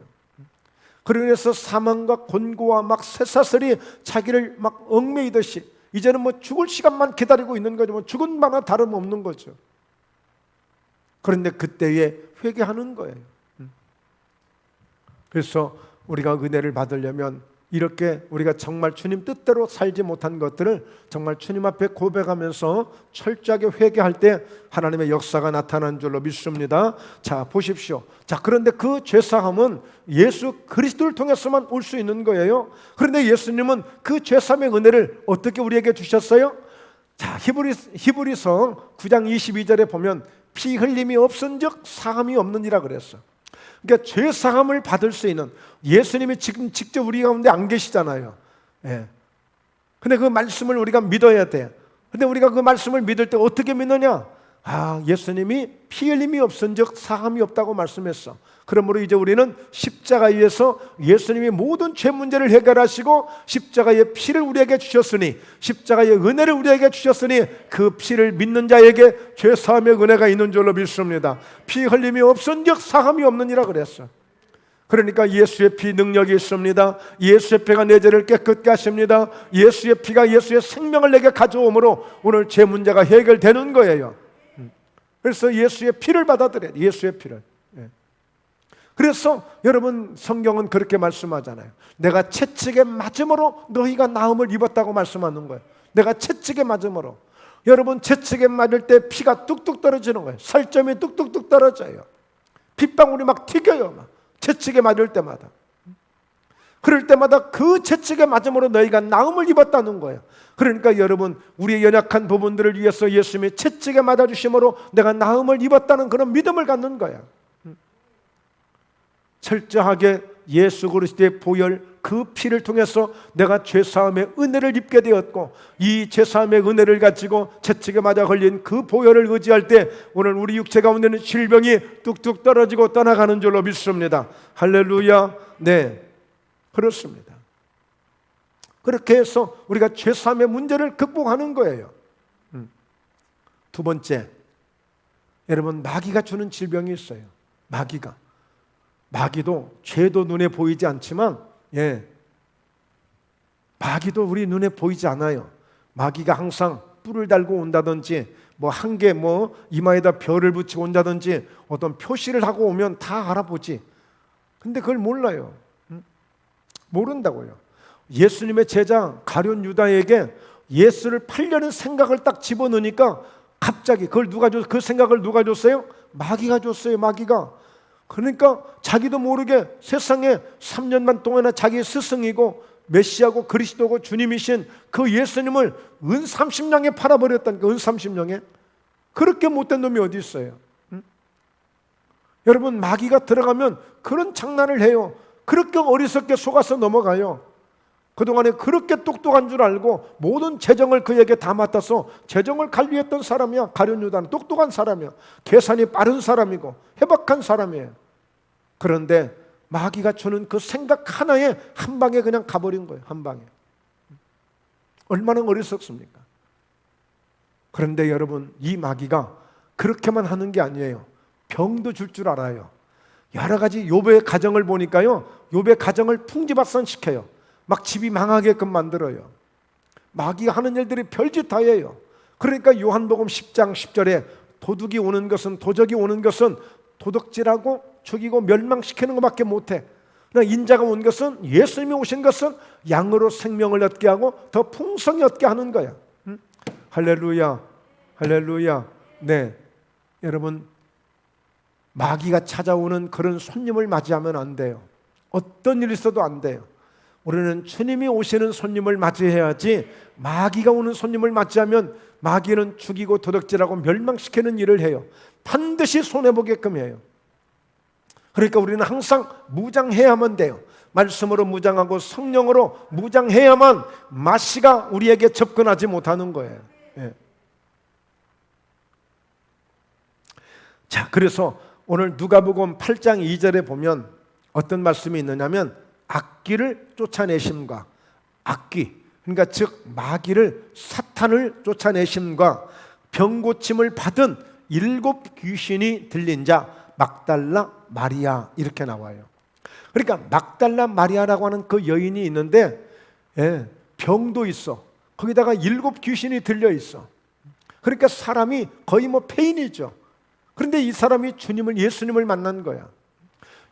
그래서 사망과 곤고와 막 쇠사슬이 자기를 막 얽매이듯이 이제는 뭐 죽을 시간만 기다리고 있는 거죠. 뭐 죽은 바나 다름없는 거죠. 그런데 그때에 회개하는 거예요. 그래서 우리가 은혜를 받으려면 이렇게 우리가 정말 주님 뜻대로 살지 못한 것들을 정말 주님 앞에 고백하면서 철저하게 회개할 때 하나님의 역사가 나타난 줄로 믿습니다. 자, 보십시오. 자, 그런데 그 죄사함은 예수 그리스도를 통해서만 올 수 있는 거예요. 그런데 예수님은 그 죄사함의 은혜를 어떻게 우리에게 주셨어요? 자, 히브리서 9장 22절에 보면 피 흘림이 없은즉 사함이 없느니라 그랬어. 그러니까 죄 사함을 받을 수 있는, 예수님이 지금 직접 우리 가운데 안 계시잖아요. 근데 그 말씀을 우리가 믿어야 돼. 근데 우리가 그 말씀을 믿을 때 어떻게 믿느냐? 예수님이 피 흘림이 없은즉 사함이 없다고 말씀했어. 그러므로 이제 우리는 십자가에서 예수님이 모든 죄 문제를 해결하시고 십자가의 피를 우리에게 주셨으니, 십자가의 은혜를 우리에게 주셨으니 그 피를 믿는 자에게 죄 사함의 은혜가 있는 줄로 믿습니다. 피 흘림이 없은즉 사함이 없느니라 그랬어. 그러니까 예수의 피 능력이 있습니다. 예수의 피가 내 죄를 깨끗게 하십니다. 예수의 피가 예수의 생명을 내게 가져오므로 오늘 죄 문제가 해결되는 거예요. 그래서 예수의 피를 받아들여야 돼. 예수의 피를. 그래서 여러분 성경은 그렇게 말씀하잖아요. 내가 채찍에 맞음으로 너희가 나음을 입었다고 말씀하는 거예요. 내가 채찍에 맞음으로. 여러분 채찍에 맞을 때 피가 뚝뚝 떨어지는 거예요. 살점이 뚝뚝뚝 떨어져요. 핏방울이 막 튀겨요. 막. 채찍에 맞을 때마다. 그럴 때마다 그 채찍에 맞음으로 너희가 나음을 입었다는 거예요. 그러니까 여러분 우리의 연약한 부분들을 위해서 예수님이 채찍에 맞아주심으로 내가 나음을 입었다는 그런 믿음을 갖는 거예요. 철저하게 예수 그리스도의 보혈 그 피를 통해서 내가 죄사함의 은혜를 입게 되었고, 이 죄사함의 은혜를 가지고 채찍에 맞아 걸린 그 보혈을 의지할 때 오늘 우리 육체 가운데는 질병이 뚝뚝 떨어지고 떠나가는 줄로 믿습니다. 할렐루야. 네, 그렇습니다. 그렇게 해서 우리가 죄사함의 문제를 극복하는 거예요. 두 번째, 여러분 마귀가 주는 질병이 있어요. 마귀도 죄도 눈에 보이지 않지만 마귀도 우리 눈에 보이지 않아요. 마귀가 항상 뿔을 달고 온다든지 한 개 이마에다 별을 붙이고 온다든지 어떤 표시를 하고 오면 다 알아보지. 근데 그걸 몰라요. 모른다고요. 예수님의 제자 가룟 유다에게 예수를 팔려는 생각을 딱 집어넣으니까 갑자기 그 생각을 누가 줬어요? 마귀가 줬어요. 마귀가. 그러니까 자기도 모르게 세상에 3년만 동안이나 자기 스승이고 메시아고 그리스도고 주님이신 그 예수님을 은 30냥에 팔아버렸다니까. 은 30냥에. 그렇게 못된 놈이 어디 있어요? 여러분, 마귀가 들어가면 그런 장난을 해요. 그렇게 어리석게 속아서 넘어가요. 그동안에 그렇게 똑똑한 줄 알고 모든 재정을 그에게 다 맡아서 재정을 관리했던 사람이야. 가룟 유다는 똑똑한 사람이야. 계산이 빠른 사람이고 해박한 사람이에요. 그런데 마귀가 주는 그 생각 하나에 한 방에 그냥 가버린 거예요. 한 방에. 얼마나 어리석습니까? 그런데 여러분, 이 마귀가 그렇게만 하는 게 아니에요. 병도 줄 줄 알아요. 여러 가지 욥의 가정을 보니까요, 욥의 가정을 풍지박산시켜요. 막 집이 망하게끔 만들어요. 마귀가 하는 일들이 별짓 다 해요. 그러니까 요한복음 10장 10절에 도둑이 오는 것은, 도적이 오는 것은 도둑질하고 죽이고 멸망시키는 것밖에 못해. 그러나 인자가 온 것은, 예수님이 오신 것은 양으로 생명을 얻게 하고 더 풍성히 얻게 하는 거야. 할렐루야, 할렐루야. 네, 여러분, 마귀가 찾아오는 그런 손님을 맞이하면 안 돼요. 어떤 일이 있어도 안 돼요. 우리는 주님이 오시는 손님을 맞이해야지, 마귀가 오는 손님을 맞이하면 마귀는 죽이고 도둑질하고 멸망시키는 일을 해요. 반드시 손해보게끔 해요. 그러니까 우리는 항상 무장해야만 돼요. 말씀으로 무장하고 성령으로 무장해야만 마씨가 우리에게 접근하지 못하는 거예요. 예. 자, 그래서 오늘 누가복음 8장 2절에 보면 어떤 말씀이 있느냐면, 악귀를 쫓아내심과, 악귀, 그러니까 즉 마귀를, 사탄을 쫓아내심과 병고침을 받은 7 귀신이 들린 자 막달라 마리아, 이렇게 나와요. 그러니까 막달라 마리아라고 하는 그 여인이 있는데, 병도 있어. 거기다가 7 귀신이 들려 있어. 그러니까 사람이 거의 폐인이죠. 그런데 이 사람이 예수님을 만난 거야.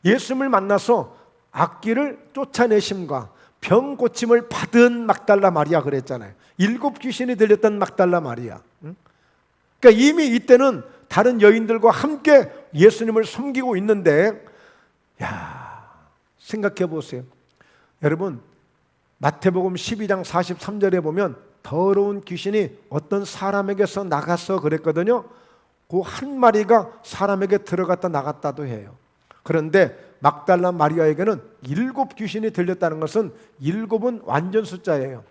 예수님을 만나서 악귀를 쫓아내심과 병 고침을 받은 막달라 마리아 그랬잖아요. 7 귀신이 들렸던 막달라 마리아. 그러니까 이미 이때는 다른 여인들과 함께 예수님을 섬기고 있는데, 생각해 보세요. 여러분, 마태복음 12장 43절에 보면 더러운 귀신이 어떤 사람에게서 나가서 그랬거든요. 그 한 마리가 사람에게 들어갔다 나갔다도 해요. 그런데 막달라 마리아에게는 7 귀신이 들렸다는 것은, 7은 완전 숫자예요.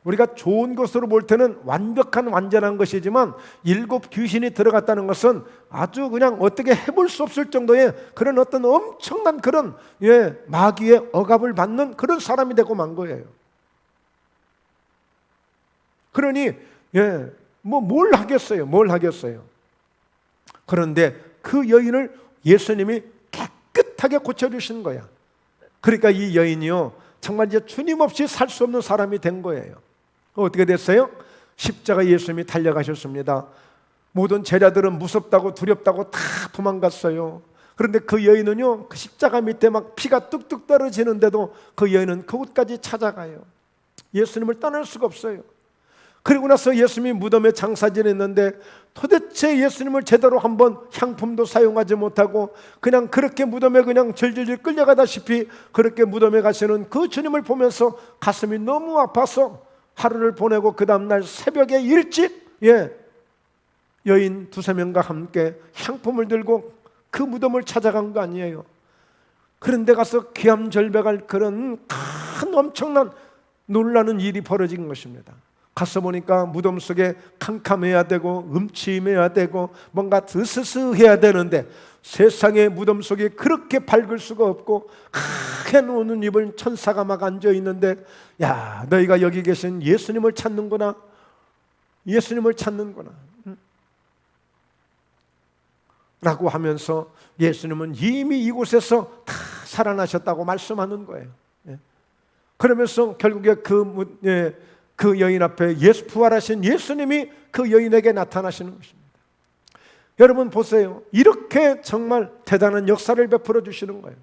우리가 좋은 것으로 볼 때는 완전한 것이지만 7 귀신이 들어갔다는 것은 아주 그냥 어떻게 해볼 수 없을 정도의 그런 어떤 엄청난 그런 마귀의 억압을 받는 그런 사람이 되고 만 거예요. 그러니 뭘 하겠어요? 뭘 하겠어요? 그런데 그 여인을 예수님이 깨끗하게 고쳐주신 거야. 그러니까 이 여인이요, 정말 이제 주님 없이 살 수 없는 사람이 된 거예요. 어떻게 됐어요? 십자가 예수님이 달려가셨습니다. 모든 제자들은 무섭다고 두렵다고 다 도망갔어요. 그런데 그 여인은요, 그 십자가 밑에 막 피가 뚝뚝 떨어지는데도 그 여인은 그곳까지 찾아가요. 예수님을 떠날 수가 없어요. 그리고 나서 예수님이 무덤에 장사지냈는데 도대체 예수님을 제대로 한번 향품도 사용하지 못하고 그냥 그렇게 무덤에 그냥 질질질 끌려가다시피 그렇게 무덤에 가시는 그 주님을 보면서 가슴이 너무 아파서 하루를 보내고 그 다음날 새벽에 일찍 여인 2-3명과 함께 향품을 들고 그 무덤을 찾아간 거 아니에요. 그런데 가서 기암절백할 그런 큰 엄청난 놀라는 일이 벌어진 것입니다. 가서 보니까 무덤 속에 캄캄해야 되고 음침해야 되고 뭔가 드스스해야 되는데, 세상에 무덤 속에 그렇게 밝을 수가 없고 크게 노는 입은 천사가 막 앉아있는데, 야, 너희가 여기 계신 예수님을 찾는구나, 예수님을 찾는구나 라고 하면서 예수님은 이미 이곳에서 다 살아나셨다고 말씀하는 거예요. 그러면서 결국에 그 그 여인 앞에 부활하신 예수님이 그 여인에게 나타나시는 것입니다. 여러분 보세요. 이렇게 정말 대단한 역사를 베풀어 주시는 거예요.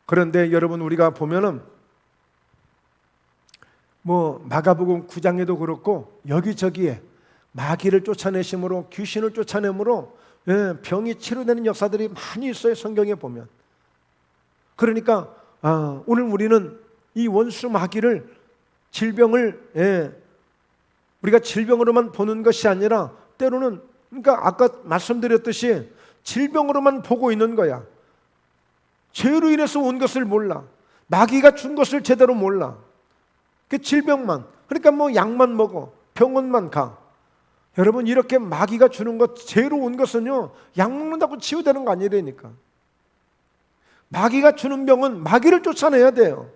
그런데 여러분 우리가 보면은 마가복음 9장에도 그렇고 여기저기에 마귀를 쫓아내심으로, 귀신을 쫓아내므로 병이 치료되는 역사들이 많이 있어요. 성경에 보면. 그러니까 오늘 우리는 이 원수 마귀를, 질병을 우리가 질병으로만 보는 것이 아니라 때로는, 그러니까 아까 말씀드렸듯이 질병으로만 보고 있는 거야. 죄로 인해서 온 것을 몰라. 마귀가 준 것을 제대로 몰라. 그 질병만, 그러니까 약만 먹어, 병원만 가. 여러분 이렇게 마귀가 주는 것, 죄로 온 것은요, 약 먹는다고 치유되는 거 아니라니까. 마귀가 주는 병은 마귀를 쫓아내야 돼요.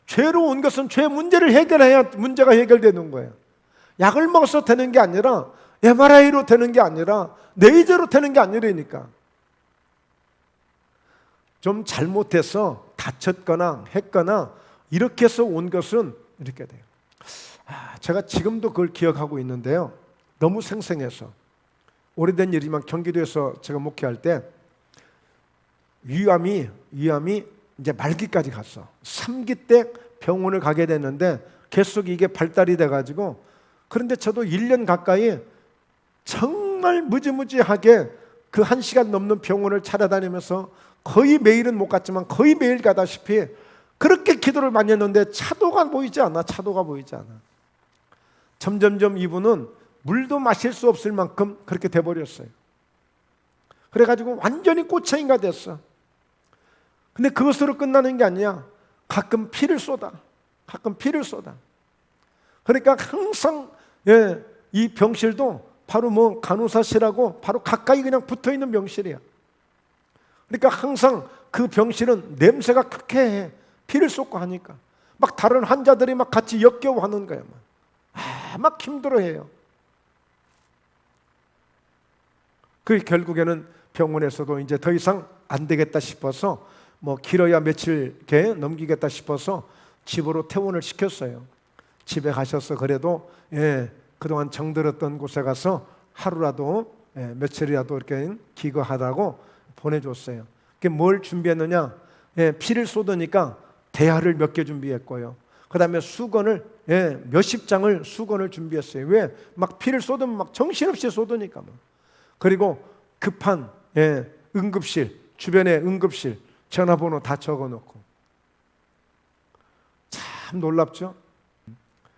죄로 온 것은 죄 문제를 해결해야 문제가 해결되는 거예요. 약을 먹어서 되는 게 아니라, MRI로 되는 게 아니라, 레이저로 되는 게 아니라니까. 좀 잘못해서 다쳤거나 했거나 이렇게 해서 온 것은 이렇게 돼요. 제가 지금도 그걸 기억하고 있는데요, 너무 생생해서. 오래된 일이지만 경기도에서 제가 목회할 때 위암이 이제 말기까지 갔어. 3기 때 병원을 가게 됐는데 계속 이게 발달이 돼가지고, 그런데 저도 1년 가까이 정말 무지무지하게 그 1시간 넘는 병원을 찾아다니면서 거의 매일은 못 갔지만 거의 매일 가다시피 그렇게 기도를 많이 했는데 차도가 보이지 않아. 점점점 이분은 물도 마실 수 없을 만큼 그렇게 돼버렸어요. 그래가지고 완전히 꼬챙이가 됐어. 근데 그것으로 끝나는 게 아니야. 가끔 피를 쏟아. 그러니까 항상 이 병실도 바로 간호사실하고 바로 가까이 그냥 붙어있는 병실이야. 그러니까 항상 그 병실은 냄새가 쾌쾌해. 피를 쏟고 하니까 막 다른 환자들이 막 같이 역겨워하는 거야. 막 힘들어해요. 그 결국에는 병원에서도 이제 더 이상 안 되겠다 싶어서, 길어야 며칠 넘기겠다 싶어서 집으로 퇴원을 시켰어요. 집에 가셔서 그래도 그동안 정들었던 곳에 가서 하루라도 며칠이라도 이렇게 기거하라고 보내줬어요. 뭘 준비했느냐? 피를 쏟으니까 대야를 몇 개 준비했고요. 그 다음에 수건을 몇십 장을 수건을 준비했어요. 왜? 막 피를 쏟으면 막 정신없이 쏟으니까. 그리고 급한 응급실, 주변에 응급실 전화번호 다 적어놓고. 참 놀랍죠?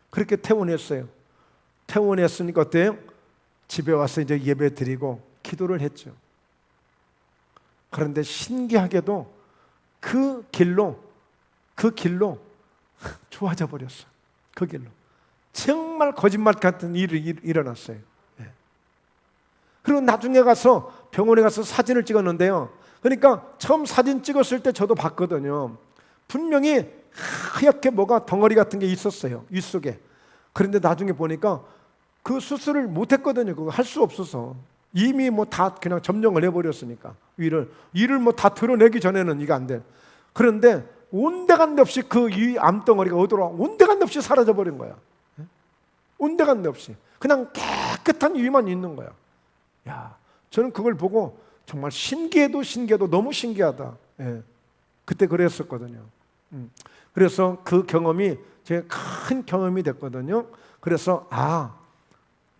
그렇게 퇴원했어요. 퇴원했으니까 어때요? 집에 와서 이제 예배 드리고 기도를 했죠. 그런데 신기하게도 그 길로 좋아져 버렸어. 그 길로 정말 거짓말 같은 일이 일어났어요. 그리고 나중에 가서 병원에 가서 사진을 찍었는데요, 그러니까 처음 사진 찍었을 때 저도 봤거든요. 분명히 하얗게 뭐가 덩어리 같은 게 있었어요, 윗속에. 그런데 나중에 보니까 그 수술을 못했거든요. 그거 할 수 없어서. 이미 다 그냥 점령을 해버렸으니까. 이를 다 드러내기 전에는 이게 안 돼. 그런데 온데간데 없이 그 이 암덩어리가 어디로 온데간데 없이 사라져버린 거야. 온데간데 없이 그냥 깨끗한 위만 있는 거야. 야, 저는 그걸 보고 정말 신기해도 너무 신기하다. 그때 그랬었거든요. 그래서 그 경험이 제 큰 경험이 됐거든요. 그래서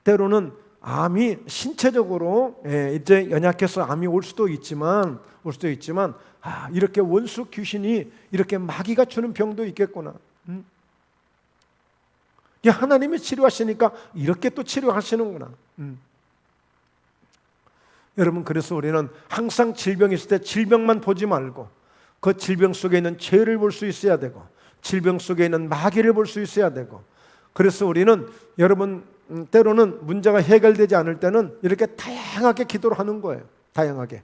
때로는 암이 신체적으로 이제 연약해서 암이 올 수도 있지만 이렇게 원수 귀신이 이렇게 마귀가 주는 병도 있겠구나. 하나님이 치료하시니까 이렇게 또 치료하시는구나. 여러분, 그래서 우리는 항상 질병이 있을 때 질병만 보지 말고 그 질병 속에 있는 죄를 볼 수 있어야 되고, 질병 속에 있는 마귀를 볼 수 있어야 되고. 그래서 우리는 여러분 때로는 문제가 해결되지 않을 때는 이렇게 다양하게 기도를 하는 거예요. 다양하게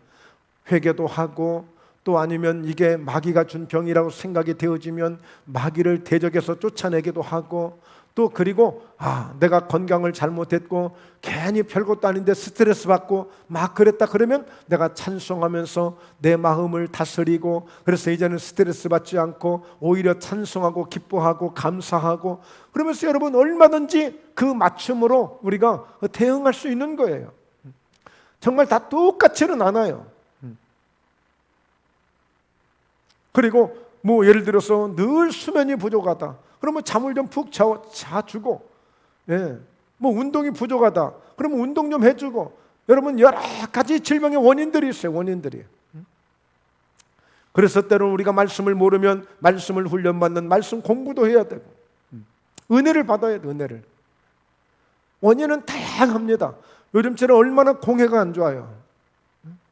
회개도 하고, 또 아니면 이게 마귀가 준 병이라고 생각이 되어지면 마귀를 대적해서 쫓아내기도 하고, 또 그리고 내가 건강을 잘못했고 괜히 별것도 아닌데 스트레스 받고 막 그랬다 그러면 내가 찬송하면서 내 마음을 다스리고, 그래서 이제는 스트레스 받지 않고 오히려 찬송하고 기뻐하고 감사하고, 그러면서 여러분 얼마든지 그 맞춤으로 우리가 대응할 수 있는 거예요. 정말 다 똑같지는 않아요. 그리고 뭐 예를 들어서 늘 수면이 부족하다 그러면 잠을 좀 푹 자주고, 뭐 운동이 부족하다 그러면 운동 좀 해주고, 여러분 여러 가지 질병의 원인들이 있어요. 원인들이. 그래서 때로는 우리가 말씀을 모르면 말씀을 훈련받는 말씀 공부도 해야 되고, 은혜를 받아야 돼. 은혜를. 원인은 다양합니다. 요즘처럼 얼마나 공해가 안 좋아요.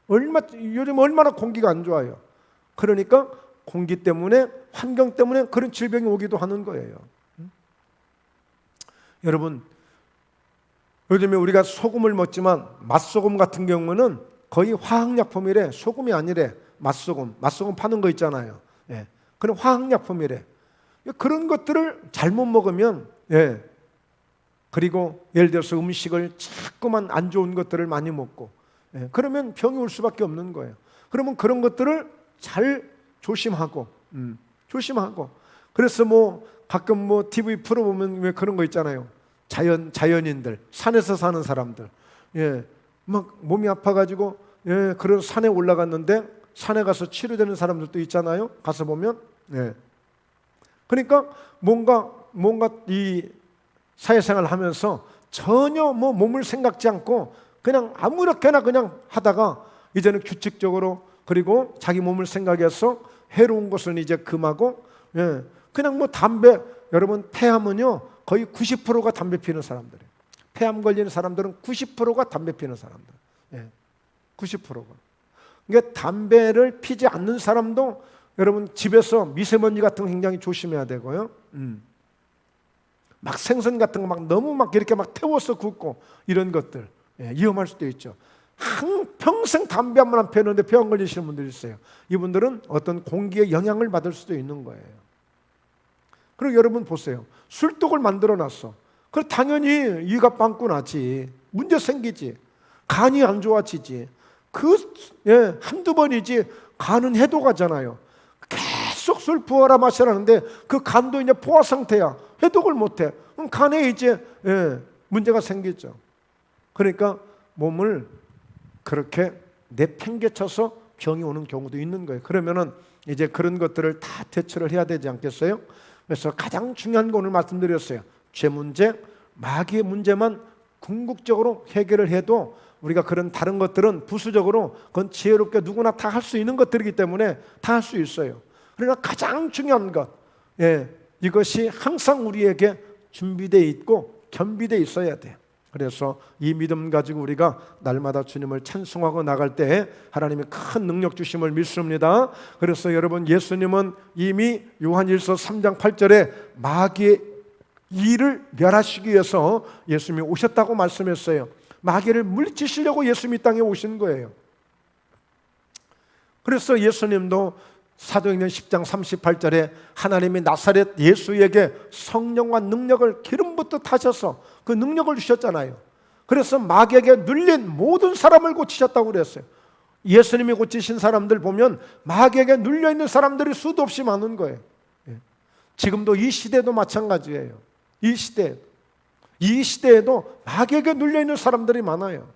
요즘 얼마나 공기가 안 좋아요. 그러니까 공기 때문에, 환경 때문에 그런 질병이 오기도 하는 거예요. 여러분, 요즘에 우리가 소금을 먹지만 맛소금 같은 경우는 거의 화학약품이래. 소금이 아니래. 맛소금 파는 거 있잖아요. 그런 화학약품이래. 그런 것들을 잘못 먹으면, 그리고 예를 들어서 음식을 자꾸만 안 좋은 것들을 많이 먹고, 그러면 병이 올 수밖에 없는 거예요. 그러면 그런 것들을 잘 조심하고, 그래서 뭐 가끔 뭐 TV 프로 보면 왜 그런 거 있잖아요. 자연인들, 산에서 사는 사람들, 막 몸이 아파가지고, 그런 산에 올라갔는데 산에 가서 치료되는 사람들도 있잖아요. 가서 보면, 그러니까 뭔가 이 사회생활 하면서 전혀 뭐 몸을 생각지 않고 그냥 아무렇게나 그냥 하다가 이제는 규칙적으로, 그리고 자기 몸을 생각해서 해로운 것은 이제 금하고, 그냥 뭐 담배, 여러분 폐암은요 거의 90%가 담배 피는 사람들이에요. 폐암 걸리는 사람들은 90%가 담배 피는 사람들. 90%가. 그러니까 담배를 피지 않는 사람도 여러분 집에서 미세먼지 같은 거 굉장히 조심해야 되고요. 막 생선 같은 거 막 너무 막 이렇게 막 태워서 굽고 이런 것들, 위험할 수도 있죠. 평생 담배 한 번 안 피우는데 병 걸리시는 분들이 있어요. 이분들은 어떤 공기의 영향을 받을 수도 있는 거예요. 그리고 여러분 보세요. 술독을 만들어 놨어. 그럼 당연히 위가 빵꾸 나지. 문제 생기지. 간이 안 좋아지지. 한두 번이지 간은 해독하잖아요. 계속 술 부어라 마시라는데 그 간도 이제 포화 상태야. 해독을 못해. 그럼 간에 이제 문제가 생기죠. 그러니까 몸을 그렇게 내팽개쳐서 병이 오는 경우도 있는 거예요. 그러면은 이제 그런 것들을 다 대처를 해야 되지 않겠어요? 그래서 가장 중요한 거 오늘 말씀드렸어요. 죄 문제, 마귀의 문제만 궁극적으로 해결을 해도 우리가 그런 다른 것들은 부수적으로 그건 지혜롭게 누구나 다 할 수 있는 것들이기 때문에 다 할 수 있어요. 그러나 가장 중요한 것, 이것이 항상 우리에게 준비되어 있고 겸비되어 있어야 돼요. 그래서 이 믿음 가지고 우리가 날마다 주님을 찬송하고 나갈 때 하나님이 큰 능력 주심을 믿습니다. 그래서 여러분, 예수님은 이미 요한일서 3장 8절에 마귀의 일을 멸하시기 위해서 예수님이 오셨다고 말씀했어요. 마귀를 물리치시려고 예수님이 땅에 오신 거예요. 그래서 예수님도 사도행전 10장 38절에 하나님이 나사렛 예수에게 성령과 능력을 기름부터 타셔서 그 능력을 주셨잖아요. 그래서 마귀에게 눌린 모든 사람을 고치셨다고 그랬어요. 예수님이 고치신 사람들 보면 마귀에게 눌려있는 사람들이 수도 없이 많은 거예요. 지금도 이 시대도 마찬가지예요. 이 시대에도 마귀에게 눌려있는 사람들이 많아요.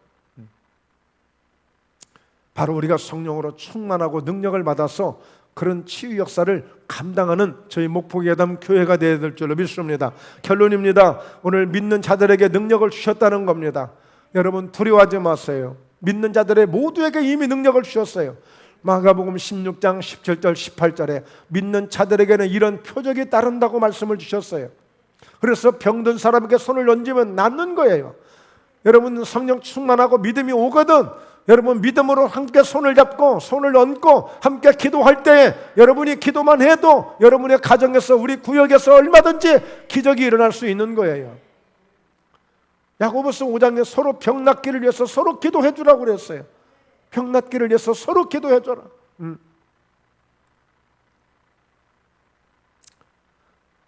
바로 우리가 성령으로 충만하고 능력을 받아서 그런 치유 역사를 감당하는 저희 목포예담 교회가 되어야 될 줄로 믿습니다. 결론입니다. 오늘 믿는 자들에게 능력을 주셨다는 겁니다. 여러분 두려워하지 마세요. 믿는 자들의 모두에게 이미 능력을 주셨어요. 마가복음 16장 17절 18절에 믿는 자들에게는 이런 표적이 따른다고 말씀을 주셨어요. 그래서 병든 사람에게 손을 얹으면 낫는 거예요. 여러분 성령 충만하고 믿음이 오거든 여러분 믿음으로 함께 손을 잡고 손을 얹고 함께 기도할 때 여러분이 기도만 해도 여러분의 가정에서 우리 구역에서 얼마든지 기적이 일어날 수 있는 거예요. 야고보서 5장에 서로 병 낫기를 위해서 서로 기도해 주라고 그랬어요. 병 낫기를 위해서 서로 기도해 줘라.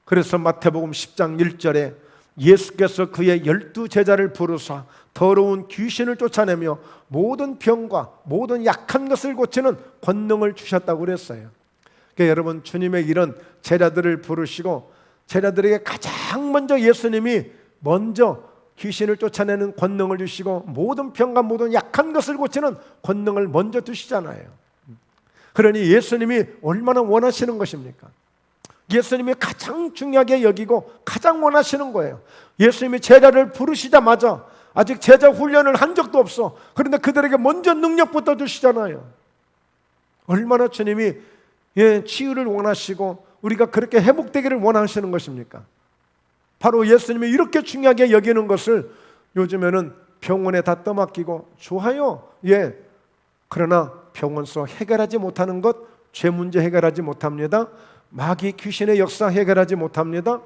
그래서 마태복음 10장 1절에 예수께서 그의 12제자를 부르사 더러운 귀신을 쫓아내며 모든 병과 모든 약한 것을 고치는 권능을 주셨다고 그랬어요. 그러니까 여러분, 주님의 이런 제자들을 부르시고 제자들에게 가장 먼저 예수님이 먼저 귀신을 쫓아내는 권능을 주시고 모든 병과 모든 약한 것을 고치는 권능을 먼저 주시잖아요. 그러니 예수님이 얼마나 원하시는 것입니까? 예수님이 가장 중요하게 여기고 가장 원하시는 거예요. 예수님이 제자를 부르시자마자 아직 제자 훈련을 한 적도 없어. 그런데 그들에게 먼저 능력부터 주시잖아요. 얼마나 주님이 치유를 원하시고 우리가 그렇게 회복되기를 원하시는 것입니까? 바로 예수님이 이렇게 중요하게 여기는 것을 요즘에는 병원에 다 떠맡기고 좋아요. 그러나 병원서 해결하지 못하는 것, 죄 문제 해결하지 못합니다. 마귀 귀신의 역사 해결하지 못합니다.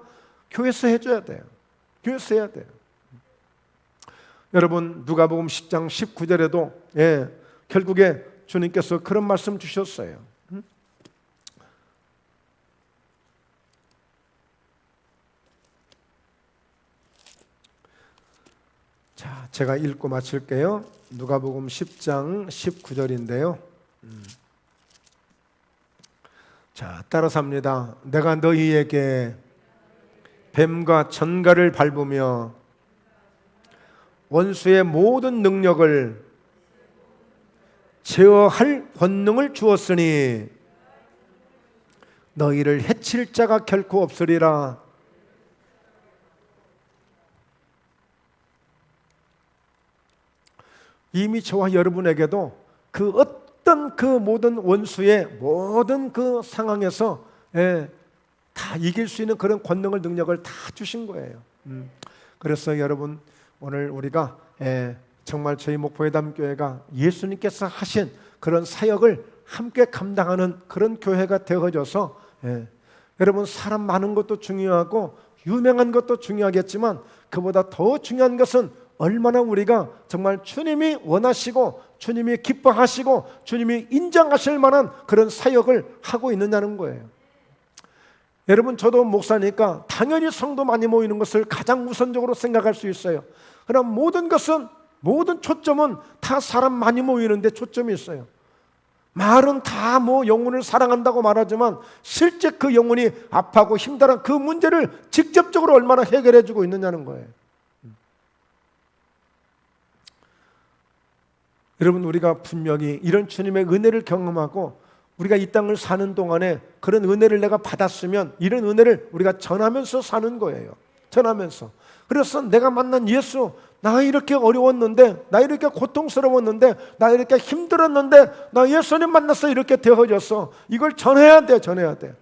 교회에서 해줘야 돼요. 교회에서 해야 돼요. 여러분, 누가복음 10장 19절에도 결국에 주님께서 그런 말씀 주셨어요. 자, 제가 읽고 마칠게요. 누가복음 10장 19절인데요. 자, 따라서 합니다. 내가 너희에게 뱀과 전갈을 밟으며 원수의 모든 능력을 제어할 권능을 주었으니 너희를 해칠 자가 결코 없으리라. 이미 저와 여러분에게도 그 어떤 그 모든 원수의 모든 그 상황에서 다 이길 수 있는 그런 권능을 능력을 다 주신 거예요. 그래서 여러분, 오늘 우리가 정말 저희 목포회담교회가 예수님께서 하신 그런 사역을 함께 감당하는 그런 교회가 되어져서 여러분, 사람 많은 것도 중요하고 유명한 것도 중요하겠지만 그보다 더 중요한 것은 얼마나 우리가 정말 주님이 원하시고 주님이 기뻐하시고 주님이 인정하실 만한 그런 사역을 하고 있느냐는 거예요. 여러분, 저도 목사니까 당연히 성도 많이 모이는 것을 가장 우선적으로 생각할 수 있어요. 그러나 모든 것은, 모든 초점은 다 사람 많이 모이는데 초점이 있어요. 말은 다 영혼을 사랑한다고 말하지만 실제 그 영혼이 아파하고 힘들어한 그 문제를 직접적으로 얼마나 해결해 주고 있느냐는 거예요. 여러분, 우리가 분명히 이런 주님의 은혜를 경험하고 우리가 이 땅을 사는 동안에 그런 은혜를 내가 받았으면 이런 은혜를 우리가 전하면서 사는 거예요. 전하면서. 그래서 내가 만난 예수, 나 이렇게 어려웠는데, 나 이렇게 고통스러웠는데, 나 이렇게 힘들었는데, 나 예수님 만나서 이렇게 되어졌어. 이걸 전해야 돼, 전해야 돼.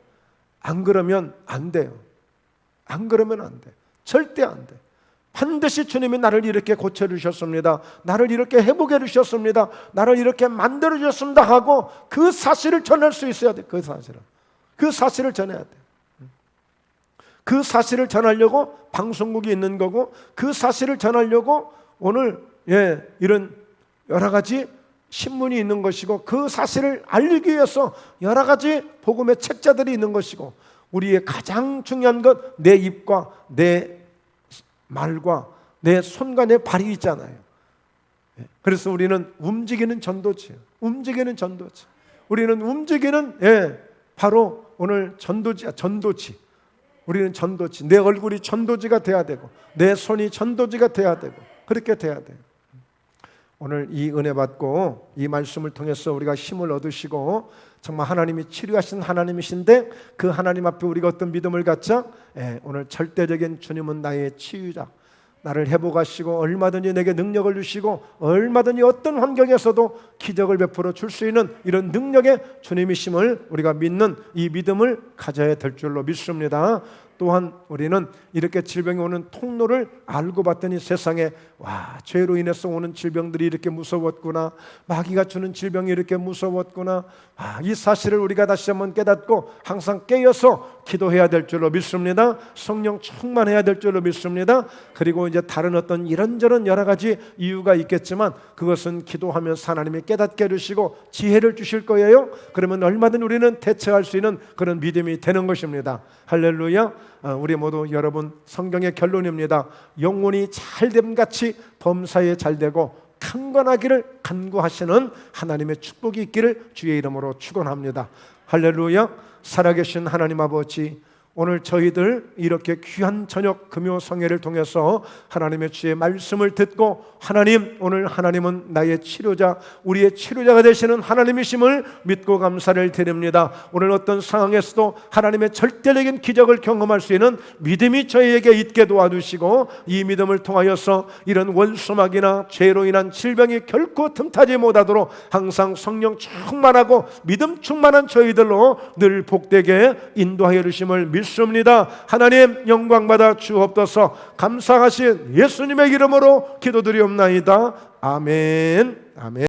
안 그러면 안 돼요. 안 그러면 안 돼. 절대 안 돼. 반드시 주님이 나를 이렇게 고쳐주셨습니다. 나를 이렇게 회복해 주셨습니다. 나를 이렇게 만들어 주셨습니다 하고 그 사실을 전할 수 있어야 돼. 그 사실을 전해야 돼. 그 사실을 전하려고 방송국이 있는 거고, 그 사실을 전하려고 오늘 이런 여러 가지 신문이 있는 것이고, 그 사실을 알리기 위해서 여러 가지 복음의 책자들이 있는 것이고, 우리의 가장 중요한 것, 내 입과 내 말과 내 손과 내 발이 있잖아요. 그래서 우리는 움직이는 전도지예요. 움직이는 전도지. 우리는 움직이는 바로 오늘 전도지야. 전도지. 우리는 전도지. 내 얼굴이 전도지가 돼야 되고 내 손이 전도지가 돼야 되고 그렇게 돼야 돼요. 오늘 이 은혜 받고 이 말씀을 통해서 우리가 힘을 얻으시고 정말 하나님이 치료하신 하나님이신데 그 하나님 앞에 우리가 어떤 믿음을 갖자? 오늘 절대적인 주님은 나의 치유자, 나를 회복하시고 얼마든지 내게 능력을 주시고 얼마든지 어떤 환경에서도 기적을 베풀어 줄 수 있는 이런 능력의 주님이심을 우리가 믿는 이 믿음을 가져야 될 줄로 믿습니다. 또한 우리는 이렇게 질병이 오는 통로를 알고 봤더니 세상에 죄로 인해서 오는 질병들이 이렇게 무서웠구나, 마귀가 주는 질병이 이렇게 무서웠구나, 이 사실을 우리가 다시 한번 깨닫고 항상 깨어서 기도해야 될 줄로 믿습니다. 성령 충만해야 될 줄로 믿습니다. 그리고 이제 다른 어떤 이런저런 여러 가지 이유가 있겠지만 그것은 기도하면서 하나님이 깨닫게 해주시고 지혜를 주실 거예요. 그러면 얼마든 우리는 대처할 수 있는 그런 믿음이 되는 것입니다. 할렐루야. 우리 모두 여러분 성경의 결론입니다. 영혼이 잘됨같이 범사에 잘되고 강건하기를 간구하시는 하나님의 축복이 있기를 주의 이름으로 축원합니다. 할렐루야. 살아계신 하나님 아버지, 오늘 저희들 이렇게 귀한 저녁 금요성회를 통해서 하나님의 주의 말씀을 듣고, 하나님, 오늘 하나님은 나의 치료자, 우리의 치료자가 되시는 하나님이심을 믿고 감사를 드립니다. 오늘 어떤 상황에서도 하나님의 절대적인 기적을 경험할 수 있는 믿음이 저희에게 있게 도와주시고, 이 믿음을 통하여서 이런 원수막이나 죄로 인한 질병이 결코 틈타지 못하도록 항상 성령 충만하고 믿음 충만한 저희들로 늘 복되게 인도하여 주심을 믿습니다. 하나님 영광 받아 주옵소서. 감사하신 예수님의 이름으로 기도드리옵나이다. 아멘. 아멘.